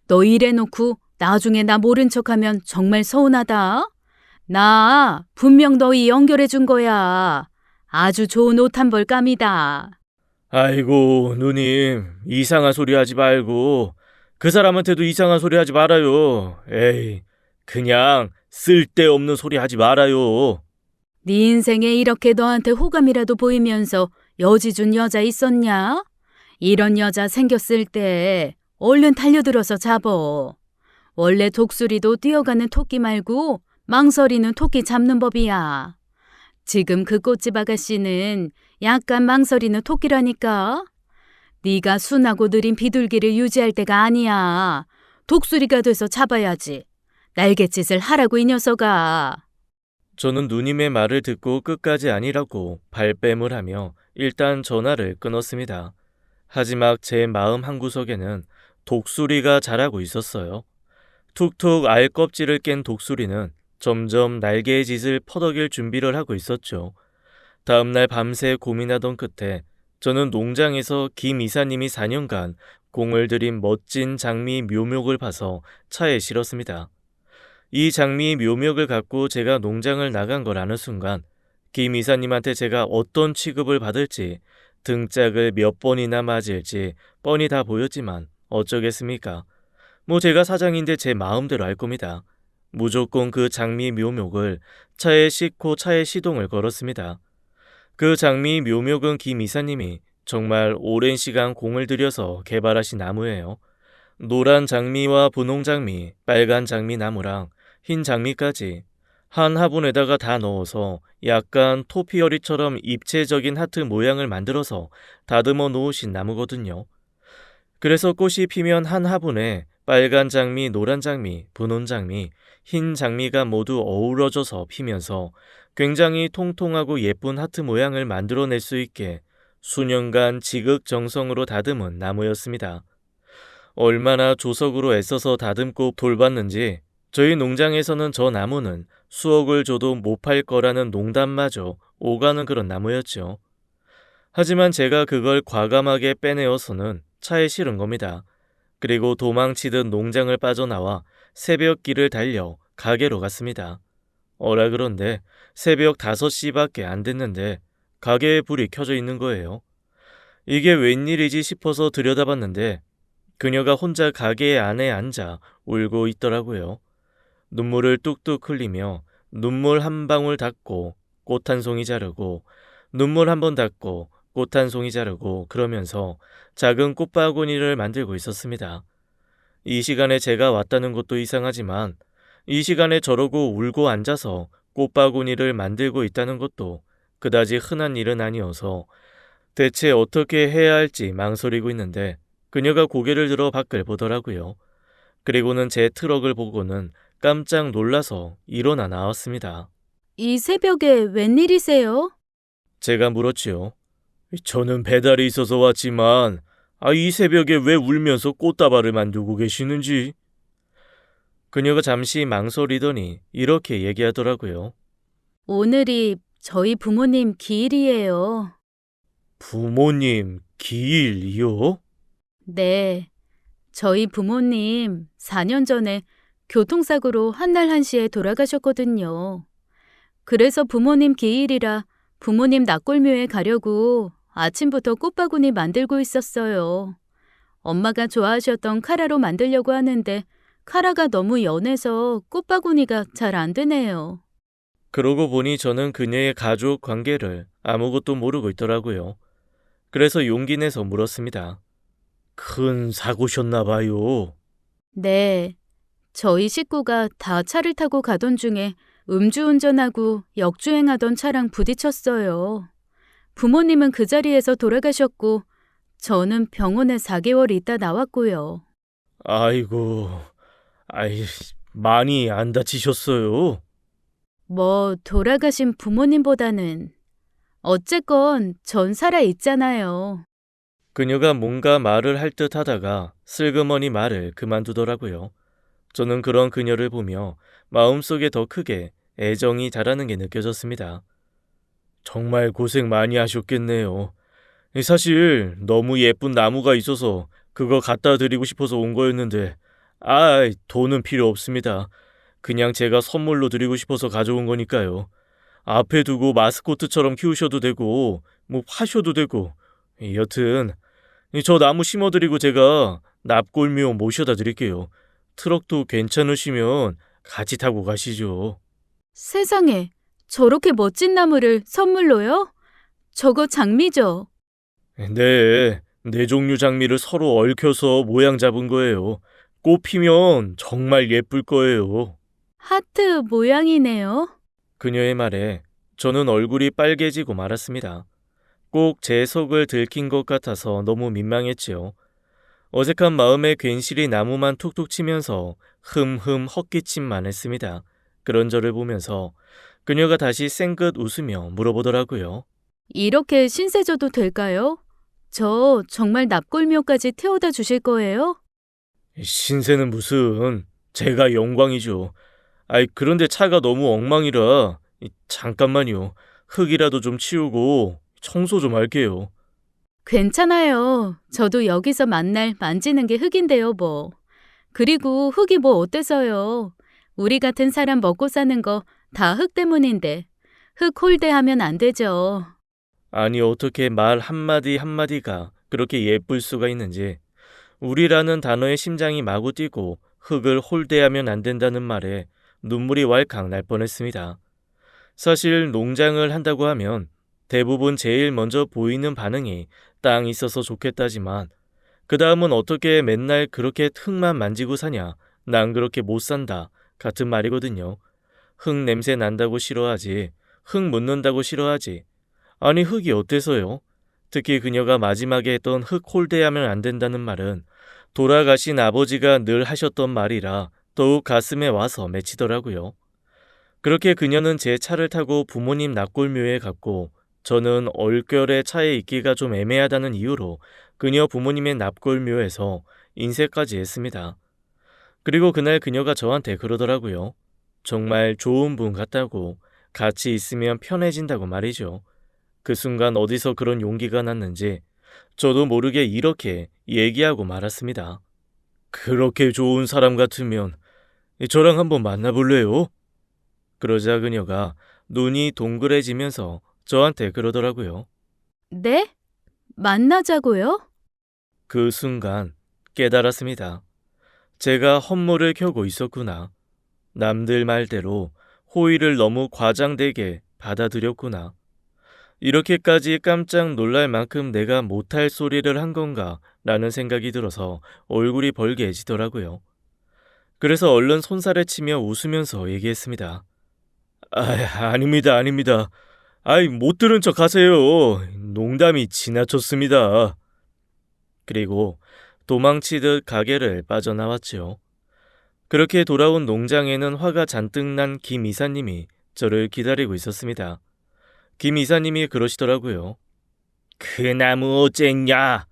너 이래놓고 나중에 나 모른 척하면 정말 서운하다. 나 분명 너희 연결해 준 거야. 아주 좋은 옷 한 벌 감이다. 아이고 누님 이상한 소리 하지 말고 그 사람한테도 이상한 소리 하지 말아요. 에이 그냥 쓸데없는 소리 하지 말아요. 네 인생에 이렇게 너한테 호감이라도 보이면서 여지 준 여자 있었냐? 이런 여자 생겼을 때 얼른 달려들어서 잡어. 원래 독수리도 뛰어가는 토끼 말고 망설이는 토끼 잡는 법이야. 지금 그 꽃집 아가씨는 약간 망설이는 토끼라니까. 네가 순하고 느린 비둘기를 유지할 때가 아니야. 독수리가 돼서 잡아야지. 날갯짓을 하라고 이 녀석아. 저는 누님의 말을 듣고 끝까지 아니라고 발뺌을 하며 일단 전화를 끊었습니다. 하지만 제 마음 한구석에는 독수리가 자라고 있었어요. 툭툭 알 껍질을 깬 독수리는 점점 날개의 짓을 퍼덕일 준비를 하고 있었죠. 다음날 밤새 고민하던 끝에 저는 농장에서 김 이사님이 4년간 공을 들인 멋진 장미 묘목을 봐서 차에 실었습니다. 이 장미 묘목을 갖고 제가 농장을 나간 걸 아는 순간 김 이사님한테 제가 어떤 취급을 받을지 등짝을 몇 번이나 맞을지 뻔히 다 보였지만 어쩌겠습니까? 뭐 제가 사장인데 제 마음대로 할 겁니다. 무조건 그 장미 묘목을 차에 싣고 차에 시동을 걸었습니다. 그 장미 묘목은 김 이사님이 정말 오랜 시간 공을 들여서 개발하신 나무예요. 노란 장미와 분홍 장미, 빨간 장미 나무랑 흰 장미까지 한 화분에다가 다 넣어서 약간 토피어리처럼 입체적인 하트 모양을 만들어서 다듬어 놓으신 나무거든요. 그래서 꽃이 피면 한 화분에 빨간 장미, 노란 장미, 분홍 장미, 흰 장미가 모두 어우러져서 피면서 굉장히 통통하고 예쁜 하트 모양을 만들어낼 수 있게 수년간 지극정성으로 다듬은 나무였습니다. 얼마나 조석으로 애써서 다듬고 돌봤는지 저희 농장에서는 저 나무는 수억을 줘도 못 팔 거라는 농담마저 오가는 그런 나무였죠. 하지만 제가 그걸 과감하게 빼내어서는 차에 실은 겁니다. 그리고 도망치듯 농장을 빠져나와 새벽길을 달려 가게로 갔습니다. 어라 그런데 새벽 5시밖에 안 됐는데 가게에 불이 켜져 있는 거예요. 이게 웬일이지 싶어서 들여다봤는데 그녀가 혼자 가게 안에 앉아 울고 있더라고요. 눈물을 뚝뚝 흘리며 눈물 한 방울 닦고 꽃 한 송이 자르고 눈물 한 번 닦고 꽃 한 송이 자르고 그러면서 작은 꽃바구니를 만들고 있었습니다. 이 시간에 제가 왔다는 것도 이상하지만 이 시간에 저러고 울고 앉아서 꽃바구니를 만들고 있다는 것도 그다지 흔한 일은 아니어서 대체 어떻게 해야 할지 망설이고 있는데 그녀가 고개를 들어 밖을 보더라고요. 그리고는 제 트럭을 보고는 깜짝 놀라서 일어나 나왔습니다. 이 새벽에 웬일이세요? 제가 물었지요. 저는 배달이 있어서 왔지만 이 새벽에 왜 울면서 꽃다발을 만들고 계시는지. 그녀가 잠시 망설이더니 이렇게 얘기하더라고요. 오늘이 저희 부모님 기일이에요. 부모님 기일이요? 네. 저희 부모님 4년 전에 교통사고로 한날 한시에 돌아가셨거든요. 그래서 부모님 기일이라 부모님 낙골묘에 가려고 아침부터 꽃바구니 만들고 있었어요. 엄마가 좋아하셨던 카라로 만들려고 하는데 카라가 너무 연해서 꽃바구니가 잘 안 되네요. 그러고 보니 저는 그녀의 가족 관계를 아무것도 모르고 있더라고요. 그래서 용기 내서 물었습니다. 큰 사고셨나 봐요. 네. 저희 식구가 다 차를 타고 가던 중에 음주운전하고 역주행하던 차랑 부딪혔어요. 부모님은 그 자리에서 돌아가셨고 저는 병원에 4개월 있다 나왔고요. 아이고, 아이, 많이 안 다치셨어요? 뭐 돌아가신 부모님보다는 어쨌건 전 살아 있잖아요. 그녀가 뭔가 말을 할 듯 하다가 슬그머니 말을 그만두더라고요. 저는 그런 그녀를 보며 마음속에 더 크게 애정이 자라는 게 느껴졌습니다. 정말 고생 많이 하셨겠네요. 사실 너무 예쁜 나무가 있어서 그거 갖다 드리고 싶어서 온 거였는데, 돈은 필요 없습니다. 그냥 제가 선물로 드리고 싶어서 가져온 거니까요. 앞에 두고 마스코트처럼 키우셔도 되고, 뭐 파셔도 되고, 여튼 저 나무 심어드리고 제가 납골묘 모셔다 드릴게요. 트럭도 괜찮으시면 같이 타고 가시죠. 세상에, 저렇게 멋진 나무를 선물로요? 저거 장미죠? 네 종류 장미를 서로 얽혀서 모양 잡은 거예요. 꽃 피면 정말 예쁠 거예요. 하트 모양이네요. 그녀의 말에 저는 얼굴이 빨개지고 말았습니다. 꼭 제 속을 들킨 것 같아서 너무 민망했지요. 어색한 마음에 괜시리 나무만 툭툭 치면서 흠흠 헛기침만 했습니다. 그런 저를 보면서 그녀가 다시 쌩긋 웃으며 물어보더라고요. 이렇게 신세져도 될까요? 저 정말 납골묘까지 태워다 주실 거예요? 신세는 무슨, 제가 영광이죠. 그런데 차가 너무 엉망이라 잠깐만요. 흙이라도 좀 치우고 청소 좀 할게요. 괜찮아요. 저도 여기서 만날 만지는 게 흙인데요, 뭐. 그리고 흙이 뭐 어때서요? 우리 같은 사람 먹고 사는 거 다 흙 때문인데. 흙 홀대하면 안 되죠. 아니 어떻게 말 한마디 한마디가 그렇게 예쁠 수가 있는지. 우리라는 단어에 심장이 마구 뛰고 흙을 홀대하면 안 된다는 말에 눈물이 왈칵 날 뻔했습니다. 사실 농장을 한다고 하면 대부분 제일 먼저 보이는 반응이 땅 있어서 좋겠다지만 그 다음은 어떻게 맨날 그렇게 흙만 만지고 사냐, 난 그렇게 못 산다 같은 말이거든요. 흙 냄새 난다고 싫어하지, 흙 묻는다고 싫어하지. 아니 흙이 어때서요? 특히 그녀가 마지막에 했던 흙 홀대하면 안 된다는 말은 돌아가신 아버지가 늘 하셨던 말이라 더욱 가슴에 와서 맺히더라고요. 그렇게 그녀는 제 차를 타고 부모님 납골묘에 갔고 저는 얼결에 차에 있기가 좀 애매하다는 이유로 그녀 부모님의 납골묘에서 인쇄까지 했습니다. 그리고 그날 그녀가 저한테 그러더라고요. 정말 좋은 분 같다고, 같이 있으면 편해진다고 말이죠. 그 순간 어디서 그런 용기가 났는지 저도 모르게 이렇게 얘기하고 말았습니다. 그렇게 좋은 사람 같으면 저랑 한번 만나볼래요? 그러자 그녀가 눈이 동그래지면서 저한테 그러더라고요. 네? 만나자고요? 그 순간 깨달았습니다. 제가 헛물을 켜고 있었구나. 남들 말대로 호의를 너무 과장되게 받아들였구나. 이렇게까지 깜짝 놀랄 만큼 내가 못할 소리를 한 건가 라는 생각이 들어서 얼굴이 벌게지더라고요. 그래서 얼른 손살에 치며 웃으면서 얘기했습니다. 아닙니다. 못 들은 척 하세요. 농담이 지나쳤습니다. 그리고 도망치듯 가게를 빠져나왔지요. 그렇게 돌아온 농장에는 화가 잔뜩 난 김 이사님이 저를 기다리고 있었습니다. 김 이사님이 그러시더라고요. 그 나무 어쨌냐?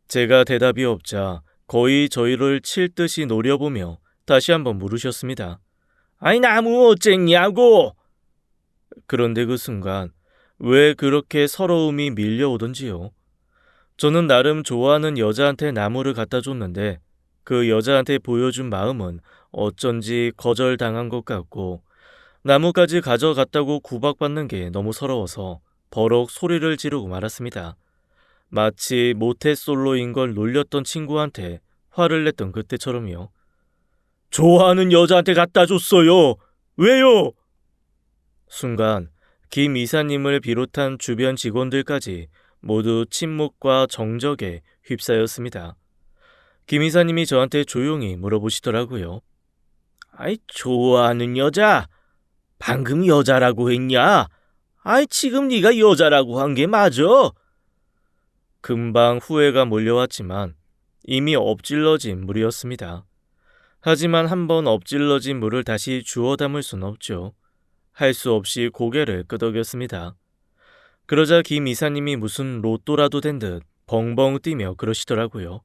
제가 대답이 없자 거의 저희를 칠 듯이 노려보며 다시 한번 물으셨습니다. 아이, 나무 어쨌냐고? 그런데 그 순간 왜 그렇게 서러움이 밀려오던지요. 저는 나름 좋아하는 여자한테 나무를 갖다 줬는데 그 여자한테 보여준 마음은 어쩐지 거절당한 것 같고 나무까지 가져갔다고 구박받는 게 너무 서러워서 버럭 소리를 지르고 말았습니다. 마치 모태솔로인 걸 놀렸던 친구한테 화를 냈던 그때처럼요. 좋아하는 여자한테 갖다 줬어요. 왜요? 순간 김 이사님을 비롯한 주변 직원들까지 모두 침묵과 정적에 휩싸였습니다. 김 이사님이 저한테 조용히 물어보시더라고요. 아이, 좋아하는 여자? 방금 여자라고 했냐? 아이, 지금 네가 여자라고 한 게 맞아? 금방 후회가 몰려왔지만 이미 엎질러진 물이었습니다. 하지만 한번 엎질러진 물을 다시 주워 담을 순 없죠. 할 수 없이 고개를 끄덕였습니다. 그러자 김 이사님이 무슨 로또라도 된 듯 벙벙 뛰며 그러시더라고요.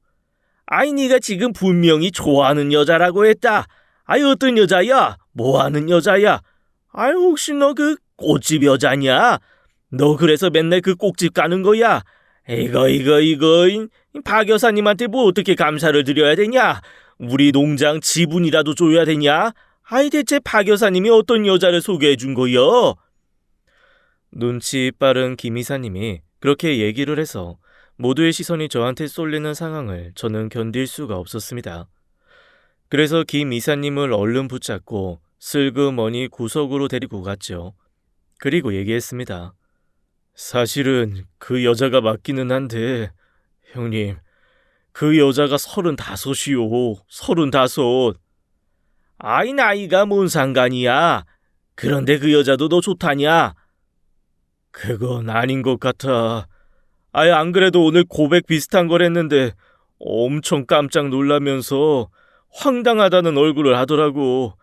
아이, 네가 지금 분명히 좋아하는 여자라고 했다. 아이, 어떤 여자야? 뭐하는 여자야? 아이, 혹시 너 그 꽃집 여자냐? 너 그래서 맨날 그 꼭집 가는 거야? 이거 박 여사님한테 뭐 어떻게 감사를 드려야 되냐? 우리 농장 지분이라도 줘야 되냐? 아이, 대체 박 여사님이 어떤 여자를 소개해 준 거여? 눈치 빠른 김 이사님이 그렇게 얘기를 해서 모두의 시선이 저한테 쏠리는 상황을 저는 견딜 수가 없었습니다. 그래서 김 이사님을 얼른 붙잡고 슬그머니 구석으로 데리고 갔죠. 그리고 얘기했습니다. 사실은 그 여자가 맞기는 한데 형님, 그 여자가 35이요. 35. 아이, 나이가 뭔 상관이야. 그런데 그 여자도 너 좋다냐? 그건 아닌 것 같아. 아예 안 그래도 오늘 고백 비슷한 걸 했는데 엄청 깜짝 놀라면서 황당하다는 얼굴을 하더라고.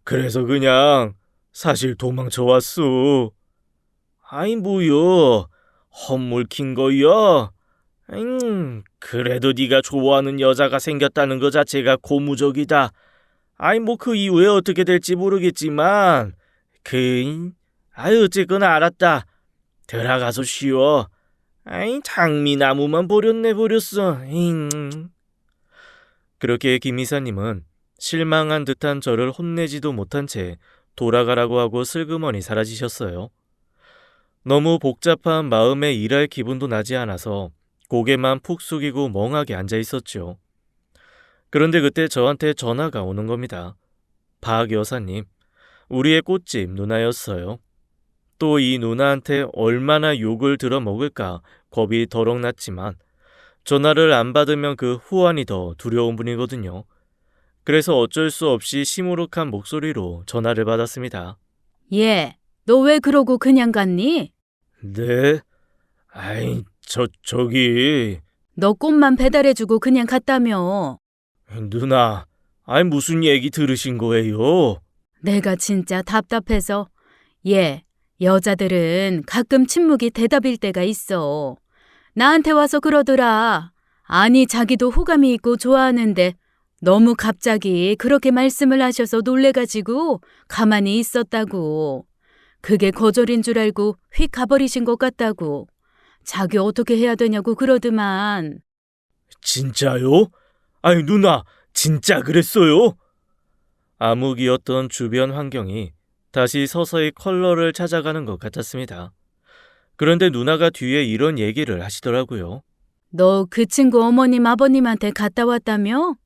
그래서 그냥 사실 도망쳐 왔어. 아이, 뭐여? 헛물킨 거여? 그래도 네가 좋아하는 여자가 생겼다는 거 자체가 고무적이다. 아이, 뭐 그 이후에 어떻게 될지 모르겠지만 어쨌거나 알았다. 들어가서 쉬어. 아이, 장미나무만 버렸어. 그렇게 김 이사님은 실망한 듯한 저를 혼내지도 못한 채 돌아가라고 하고 슬그머니 사라지셨어요. 너무 복잡한 마음에 일할 기분도 나지 않아서 고개만 푹 숙이고 멍하게 앉아 있었죠. 그런데 그때 저한테 전화가 오는 겁니다. 박 여사님, 우리의 꽃집 누나였어요. 또 이 누나한테 얼마나 욕을 들어먹을까 겁이 더럭 났지만 전화를 안 받으면 그 후환이 더 두려운 분이거든요. 그래서 어쩔 수 없이 시무룩한 목소리로 전화를 받았습니다. 예, 너 왜 그러고 그냥 갔니? 네? 아이, 저기... 너 꽃만 배달해주고 그냥 갔다며. 누나, 아이, 무슨 얘기 들으신 거예요? 내가 진짜 답답해서. 예, 여자들은 가끔 침묵이 대답일 때가 있어. 나한테 와서 그러더라. 아니, 자기도 호감이 있고 좋아하는데 너무 갑자기 그렇게 말씀을 하셔서 놀래가지고 가만히 있었다고. 그게 거절인 줄 알고 휙 가버리신 것 같다고. 자기 어떻게 해야 되냐고 그러더만. 진짜요? 아니, 누나, 진짜 그랬어요? 암흑이었던 주변 환경이 다시 서서히 컬러를 찾아가는 것 같았습니다. 그런데 누나가 뒤에 이런 얘기를 하시더라고요. 너 그 친구 어머님 아버님한테 갔다 왔다며?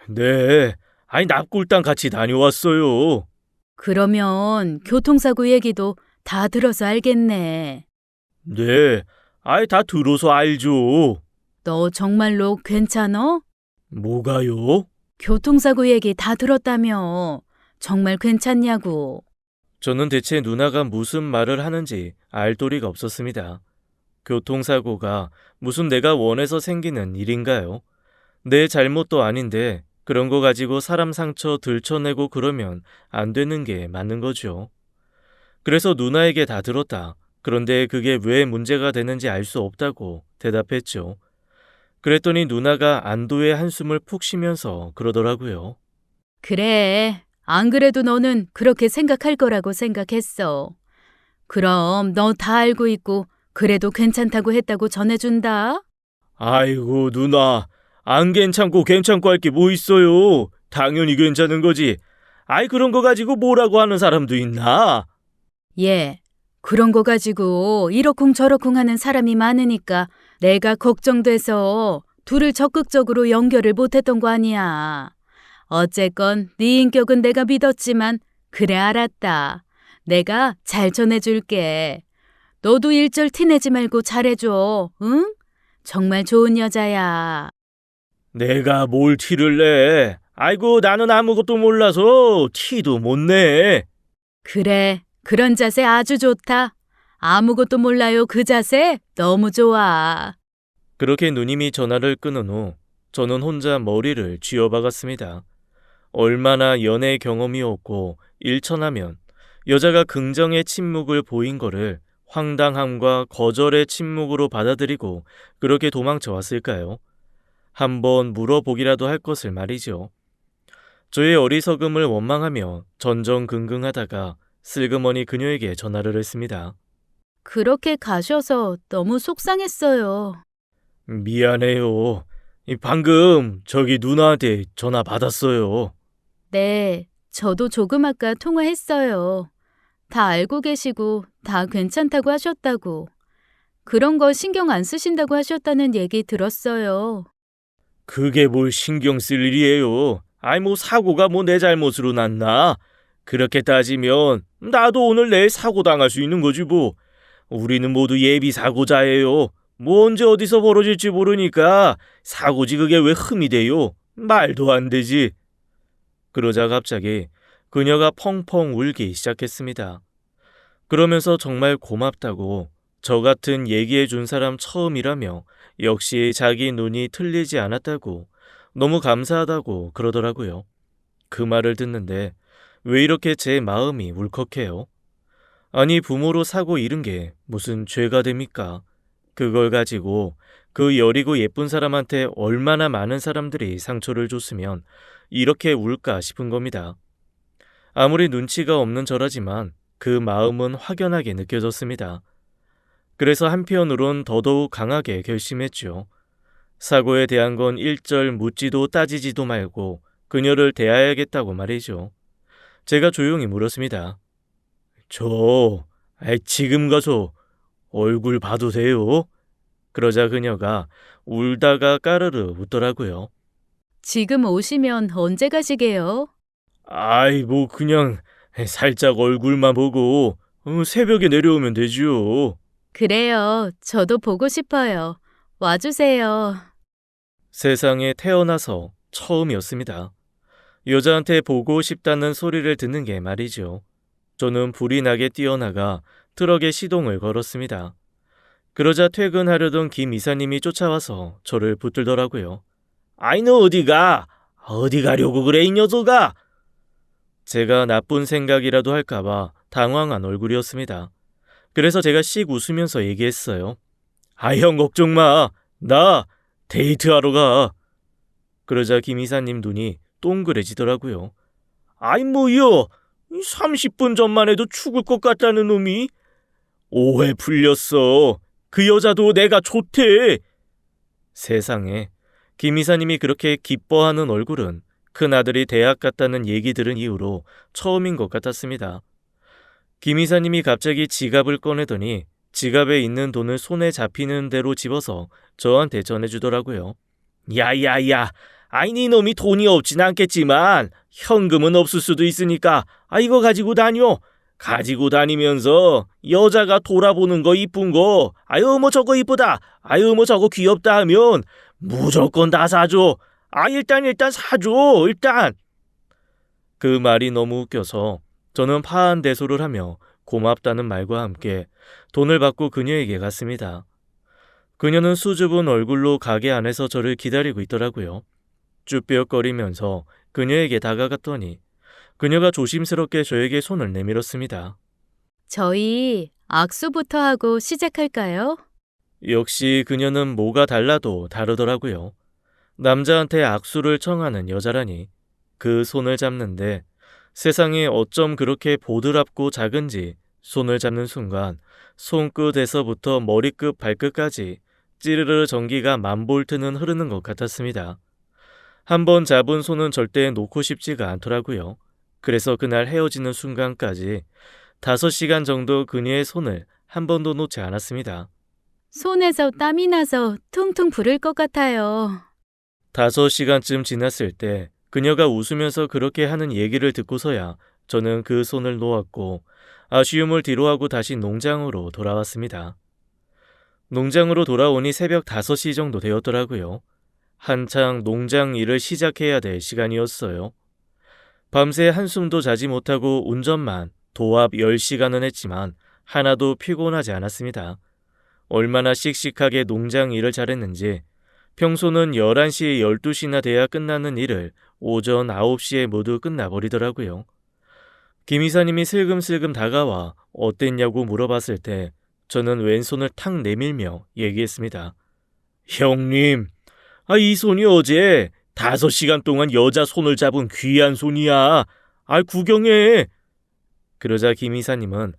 네, 아니, 납골당 같이 다녀왔어요. 그러면 교통사고 얘기도 다 들어서 알겠네. 네, 아이, 다 들어서 알죠. 너 정말로 괜찮어? 뭐가요? 교통사고 얘기 다 들었다며. 정말 괜찮냐고. 저는 대체 누나가 무슨 말을 하는지 알 도리가 없었습니다. 교통사고가 무슨 내가 원해서 생기는 일인가요? 내 잘못도 아닌데 그런 거 가지고 사람 상처 들춰내고 그러면 안 되는 게 맞는 거죠. 그래서 누나에게 다 들었다. 그런데 그게 왜 문제가 되는지 알 수 없다고 대답했죠. 그랬더니 누나가 안도의 한숨을 푹 쉬면서 그러더라고요. 그래. 안 그래도 너는 그렇게 생각할 거라고 생각했어. 그럼 너 다 알고 있고 그래도 괜찮다고 했다고 전해준다. 아이고, 누나. 안 괜찮고 괜찮고 할 게 뭐 있어요. 당연히 괜찮은 거지. 아이, 그런 거 가지고 뭐라고 하는 사람도 있나? 예. 그런 거 가지고 이러쿵 저러쿵 하는 사람이 많으니까 내가 걱정돼서 둘을 적극적으로 연결을 못했던 거 아니야. 어쨌건 네 인격은 내가 믿었지만 그래 알았다. 내가 잘 전해줄게. 너도 일절 티내지 말고 잘해줘. 응? 정말 좋은 여자야. 내가 뭘 티를 내? 아이고, 나는 아무것도 몰라서 티도 못 내. 그래. 그런 자세 아주 좋다. 아무것도 몰라요. 그 자세 너무 좋아. 그렇게 누님이 전화를 끊은 후 저는 혼자 머리를 쥐어박았습니다. 얼마나 연애 경험이 없고 일천하면 여자가 긍정의 침묵을 보인 거를 황당함과 거절의 침묵으로 받아들이고 그렇게 도망쳐 왔을까요? 한번 물어보기라도 할 것을 말이죠. 저의 어리석음을 원망하며 전전긍긍하다가 슬그머니 그녀에게 전화를 했습니다. 그렇게 가셔서 너무 속상했어요. 미안해요. 방금 저기 누나한테 전화 받았어요. 네, 저도 조금 아까 통화했어요. 다 알고 계시고 다 괜찮다고 하셨다고. 그런 거 신경 안 쓰신다고 하셨다는 얘기 들었어요. 그게 뭘 신경 쓸 일이에요. 아이, 뭐 사고가 뭐 내 잘못으로 났나? 그렇게 따지면 나도 오늘 내일 사고 당할 수 있는 거지 뭐. 우리는 모두 예비 사고자예요. 뭐 언제 어디서 벌어질지 모르니까 사고지 그게 왜 흠이 돼요? 말도 안 되지. 그러자 갑자기 그녀가 펑펑 울기 시작했습니다. 그러면서 정말 고맙다고, 저 같은 얘기해 준 사람 처음이라며 역시 자기 눈이 틀리지 않았다고, 너무 감사하다고 그러더라고요. 그 말을 듣는데 왜 이렇게 제 마음이 울컥해요? 아니, 부모로 사고 잃은 게 무슨 죄가 됩니까? 그걸 가지고 그 여리고 예쁜 사람한테 얼마나 많은 사람들이 상처를 줬으면 이렇게 울까 싶은 겁니다. 아무리 눈치가 없는 저라지만 그 마음은 확연하게 느껴졌습니다. 그래서 한편으론 더더욱 강하게 결심했죠. 사고에 대한 건 일절 묻지도 따지지도 말고 그녀를 대해야겠다고 말이죠. 제가 조용히 물었습니다. 지금 가서 얼굴 봐도 돼요? 그러자 그녀가 울다가 까르르 웃더라고요. 지금 오시면 언제 가시게요? 아이, 뭐 그냥 살짝 얼굴만 보고 새벽에 내려오면 되지요. 그래요. 저도 보고 싶어요. 와주세요. 세상에 태어나서 처음이었습니다. 여자한테 보고 싶다는 소리를 듣는 게 말이죠. 저는 불이 나게 뛰어나가 트럭에 시동을 걸었습니다. 그러자 퇴근하려던 김 이사님이 쫓아와서 저를 붙들더라고요. 아이, 너 어디 가? 어디 가려고 그래, 이 녀석아? 제가 나쁜 생각이라도 할까봐 당황한 얼굴이었습니다. 그래서 제가 씩 웃으면서 얘기했어요. 아, 형 걱정 마. 나 데이트하러 가. 그러자 김 이사님 눈이 동그래지더라고요. 아이, 뭐여? 30분 전만 해도 죽을 것 같다는 놈이? 오해 풀렸어. 그 여자도 내가 좋대. 세상에, 김 이사님이 그렇게 기뻐하는 얼굴은 큰아들이 대학 갔다는 얘기 들은 이후로 처음인 것 같았습니다. 김 이사님이 갑자기 지갑을 꺼내더니 지갑에 있는 돈을 손에 잡히는 대로 집어서 저한테 전해주더라고요. 야야야, 아이, 네 놈이 돈이 없진 않겠지만 현금은 없을 수도 있으니까 이거 가지고 다녀. 가지고 다니면서 여자가 돌아보는 거 이쁜 거, 아유 뭐 저거 이쁘다, 아유 뭐 저거 귀엽다 하면 무조건 다 사줘. 일단 사줘, 일단. 그 말이 너무 웃겨서 저는 파한대소를 하며 고맙다는 말과 함께 돈을 받고 그녀에게 갔습니다. 그녀는 수줍은 얼굴로 가게 안에서 저를 기다리고 있더라고요. 쭈뼛거리면서 그녀에게 다가갔더니 그녀가 조심스럽게 저에게 손을 내밀었습니다. 저희 악수부터 하고 시작할까요? 역시 그녀는 뭐가 달라도 다르더라고요. 남자한테 악수를 청하는 여자라니. 그 손을 잡는데 세상에 어쩜 그렇게 보드랍고 작은지 손을 잡는 순간 손끝에서부터 머리끝 발끝까지 찌르르 전기가 만볼트는 흐르는 것 같았습니다. 한번 잡은 손은 절대 놓고 싶지가 않더라고요. 그래서 그날 헤어지는 순간까지 5시간 정도 그녀의 손을 한 번도 놓지 않았습니다. 손에서 땀이 나서 퉁퉁 부를 것 같아요. 5시간쯤 지났을 때 그녀가 웃으면서 그렇게 하는 얘기를 듣고서야 저는 그 손을 놓았고 아쉬움을 뒤로하고 다시 농장으로 돌아왔습니다. 농장으로 돌아오니 새벽 5시 정도 되었더라고요. 한창 농장 일을 시작해야 될 시간이었어요. 밤새 한숨도 자지 못하고 운전만 도합 10시간은 했지만 하나도 피곤하지 않았습니다. 얼마나 씩씩하게 농장 일을 잘했는지 평소는 11시, 12시나 돼야 끝나는 일을 오전 9시에 모두 끝나버리더라고요. 김 이사님이 슬금슬금 다가와 어땠냐고 물어봤을 때 저는 왼손을 탁 내밀며 얘기했습니다. 형님, 이 손이 어제 5시간 동안 여자 손을 잡은 귀한 손이야. 구경해. 그러자 김 이사님은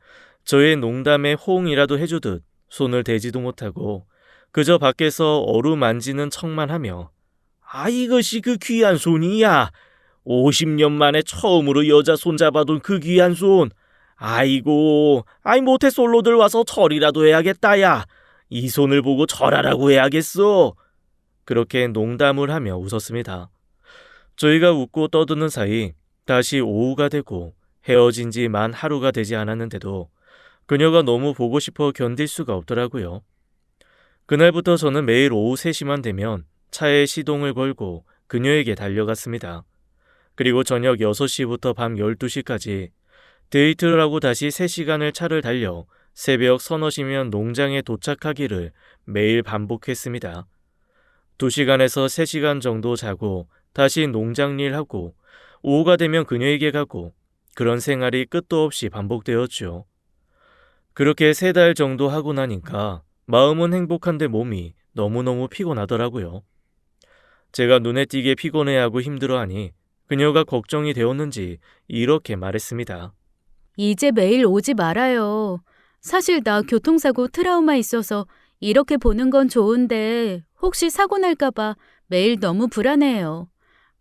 저의 농담에 호응이라도 해주듯 손을 대지도 못하고 그저 밖에서 어루만지는 척만 하며 이것이 그 귀한 손이야. 50년 만에 처음으로 여자 손 잡아둔 그 귀한 손. 아이고, 모태솔로들 와서 절이라도 해야겠다, 야. 이 손을 보고 절하라고 해야겠어. 그렇게 농담을 하며 웃었습니다. 저희가 웃고 떠드는 사이 다시 오후가 되고 헤어진 지 만 하루가 되지 않았는데도 그녀가 너무 보고 싶어 견딜 수가 없더라고요. 그날부터 저는 매일 오후 3시만 되면 차에 시동을 걸고 그녀에게 달려갔습니다. 그리고 저녁 6시부터 밤 12시까지 데이트를 하고 다시 3시간을 차를 달려 새벽 서너시면 농장에 도착하기를 매일 반복했습니다. 2시간에서 3시간 정도 자고 다시 농장 일하고 오후가 되면 그녀에게 가고 그런 생활이 끝도 없이 반복되었죠. 그렇게 3달 정도 하고 나니까 마음은 행복한데 몸이 너무너무 피곤하더라고요. 제가 눈에 띄게 피곤해하고 힘들어하니 그녀가 걱정이 되었는지 이렇게 말했습니다. 이제 매일 오지 말아요. 사실 나 교통사고 트라우마 있어서 이렇게 보는 건 좋은데 혹시 사고 날까봐 매일 너무 불안해요.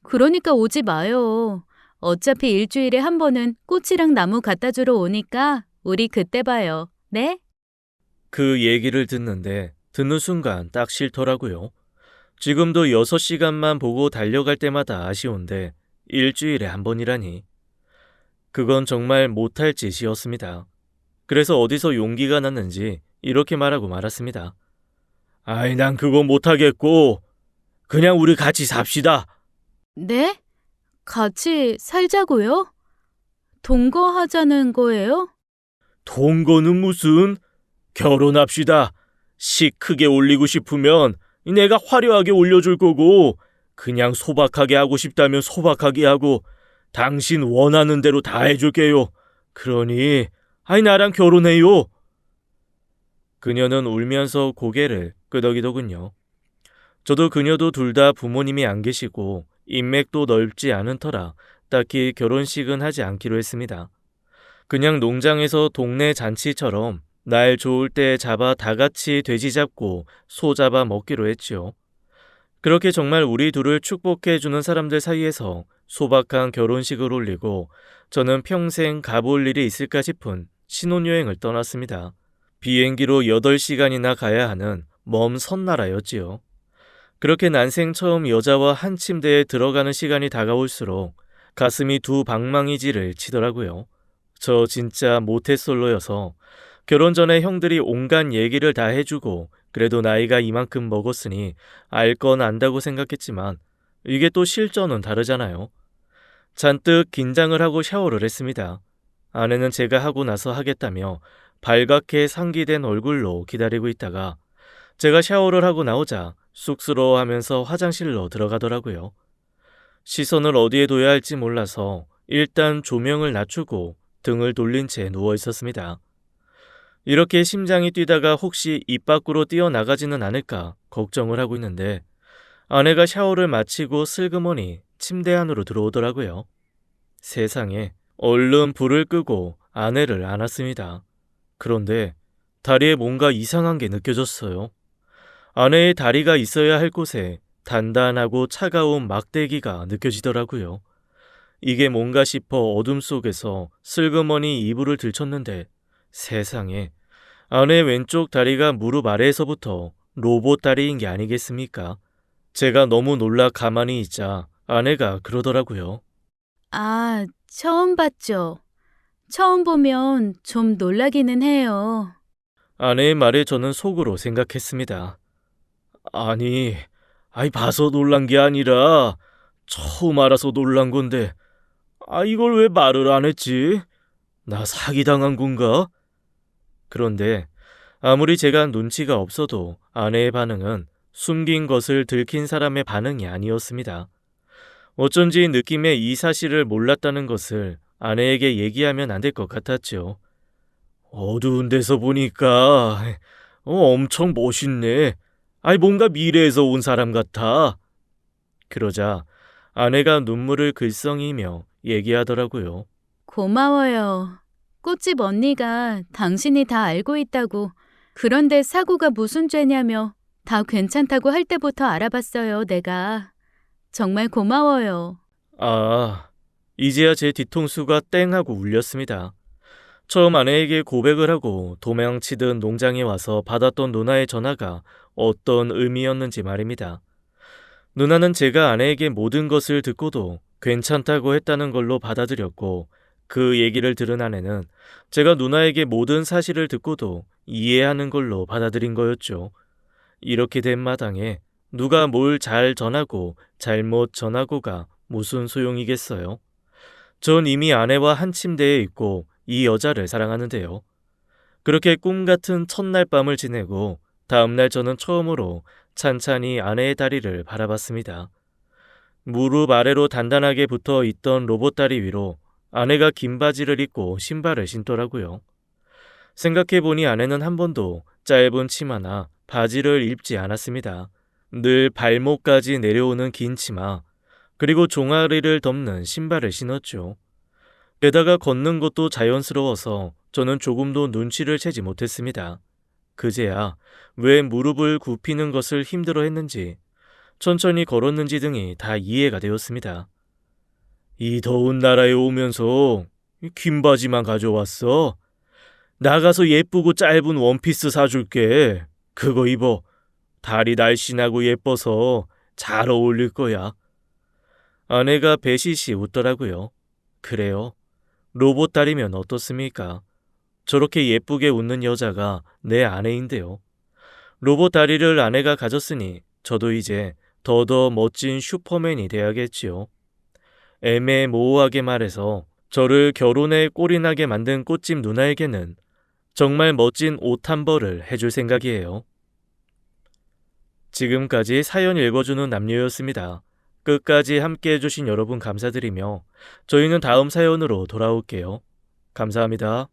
그러니까 오지 마요. 어차피 일주일에 한 번은 꽃이랑 나무 갖다 주러 오니까 우리 그때 봐요. 네? 그 얘기를 듣는 순간 딱 싫더라고요. 지금도 6시간만 보고 달려갈 때마다 아쉬운데 일주일에 한 번이라니. 그건 정말 못할 짓이었습니다. 그래서 어디서 용기가 났는지 이렇게 말하고 말았습니다. 난 그거 못하겠고 그냥 우리 같이 삽시다. 네? 같이 살자고요? 동거하자는 거예요? 동거는 무슨? 결혼합시다. 시 크게 올리고 싶으면 내가 화려하게 올려줄 거고 그냥 소박하게 하고 싶다면 소박하게 하고 당신 원하는 대로 다 해줄게요. 그러니 나랑 결혼해요. 그녀는 울면서 고개를 끄덕이더군요. 저도 그녀도 둘 다 부모님이 안 계시고 인맥도 넓지 않은 터라 딱히 결혼식은 하지 않기로 했습니다. 그냥 농장에서 동네 잔치처럼 날 좋을 때 잡아 다 같이 돼지 잡고 소 잡아 먹기로 했지요. 그렇게 정말 우리 둘을 축복해주는 사람들 사이에서 소박한 결혼식을 올리고 저는 평생 가볼 일이 있을까 싶은 신혼여행을 떠났습니다. 비행기로 8시간이나 가야 하는 먼 섬나라였지요. 그렇게 난생 처음 여자와 한 침대에 들어가는 시간이 다가올수록 가슴이 두 방망이질을 치더라고요. 저 진짜 모태솔로여서 결혼 전에 형들이 온갖 얘기를 다 해주고 그래도 나이가 이만큼 먹었으니 알 건 안다고 생각했지만 이게 또 실전은 다르잖아요. 잔뜩 긴장을 하고 샤워를 했습니다. 아내는 제가 하고 나서 하겠다며 발갛게 상기된 얼굴로 기다리고 있다가 제가 샤워를 하고 나오자 쑥스러워하면서 화장실로 들어가더라고요. 시선을 어디에 둬야 할지 몰라서 일단 조명을 낮추고 등을 돌린 채 누워 있었습니다. 이렇게 심장이 뛰다가 혹시 입 밖으로 뛰어나가지는 않을까 걱정을 하고 있는데 아내가 샤워를 마치고 슬그머니 침대 안으로 들어오더라고요. 세상에, 얼른 불을 끄고 아내를 안았습니다. 그런데 다리에 뭔가 이상한 게 느껴졌어요. 아내의 다리가 있어야 할 곳에 단단하고 차가운 막대기가 느껴지더라고요. 이게 뭔가 싶어 어둠 속에서 슬그머니 이불을 들쳤는데 세상에, 아내 왼쪽 다리가 무릎 아래에서부터 로봇 다리인 게 아니겠습니까? 제가 너무 놀라 가만히 있자 아내가 그러더라고요. 아, 처음 봤죠? 처음 보면 좀 놀라기는 해요. 아내의 말에 저는 속으로 생각했습니다. 아니, 봐서 놀란 게 아니라 처음 알아서 놀란 건데, 이걸 왜 말을 안 했지? 나 사기당한 건가? 그런데 아무리 제가 눈치가 없어도 아내의 반응은 숨긴 것을 들킨 사람의 반응이 아니었습니다. 어쩐지 느낌에 이 사실을 몰랐다는 것을 아내에게 얘기하면 안 될 것 같았죠. 어두운 데서 보니까 엄청 멋있네. 뭔가 미래에서 온 사람 같아. 그러자 아내가 눈물을 글썽이며 얘기하더라고요. 고마워요. 꽃집 언니가 당신이 다 알고 있다고, 그런데 사고가 무슨 죄냐며 다 괜찮다고 할 때부터 알아봤어요, 내가. 정말 고마워요. 이제야 제 뒤통수가 땡 하고 울렸습니다. 처음 아내에게 고백을 하고 도망치듯 농장에 와서 받았던 누나의 전화가 어떤 의미였는지 말입니다. 누나는 제가 아내에게 모든 것을 듣고도 괜찮다고 했다는 걸로 받아들였고, 그 얘기를 들은 아내는 제가 누나에게 모든 사실을 듣고도 이해하는 걸로 받아들인 거였죠. 이렇게 된 마당에 누가 뭘 잘 전하고 잘못 전하고가 무슨 소용이겠어요? 전 이미 아내와 한 침대에 있고 이 여자를 사랑하는데요. 그렇게 꿈 같은 첫날 밤을 지내고 다음날 저는 처음으로 찬찬히 아내의 다리를 바라봤습니다. 무릎 아래로 단단하게 붙어 있던 로봇 다리 위로 아내가 긴 바지를 입고 신발을 신더라고요. 생각해보니 아내는 한 번도 짧은 치마나 바지를 입지 않았습니다. 늘 발목까지 내려오는 긴 치마, 그리고 종아리를 덮는 신발을 신었죠. 게다가 걷는 것도 자연스러워서 저는 조금도 눈치를 채지 못했습니다. 그제야 왜 무릎을 굽히는 것을 힘들어 했는지, 천천히 걸었는지 등이 다 이해가 되었습니다. 이 더운 나라에 오면서 긴 바지만 가져왔어. 나가서 예쁘고 짧은 원피스 사줄게. 그거 입어. 다리 날씬하고 예뻐서 잘 어울릴 거야. 아내가 배시시 웃더라고요. 그래요. 로봇 다리면 어떻습니까? 저렇게 예쁘게 웃는 여자가 내 아내인데요. 로봇 다리를 아내가 가졌으니 저도 이제 더더 멋진 슈퍼맨이 돼야겠지요. 애매모호하게 말해서 저를 결혼에 꼴이 나게 만든 꽃집 누나에게는 정말 멋진 옷 한 벌을 해줄 생각이에요. 지금까지 사연 읽어주는 남녀였습니다. 끝까지 함께 해주신 여러분 감사드리며 저희는 다음 사연으로 돌아올게요. 감사합니다.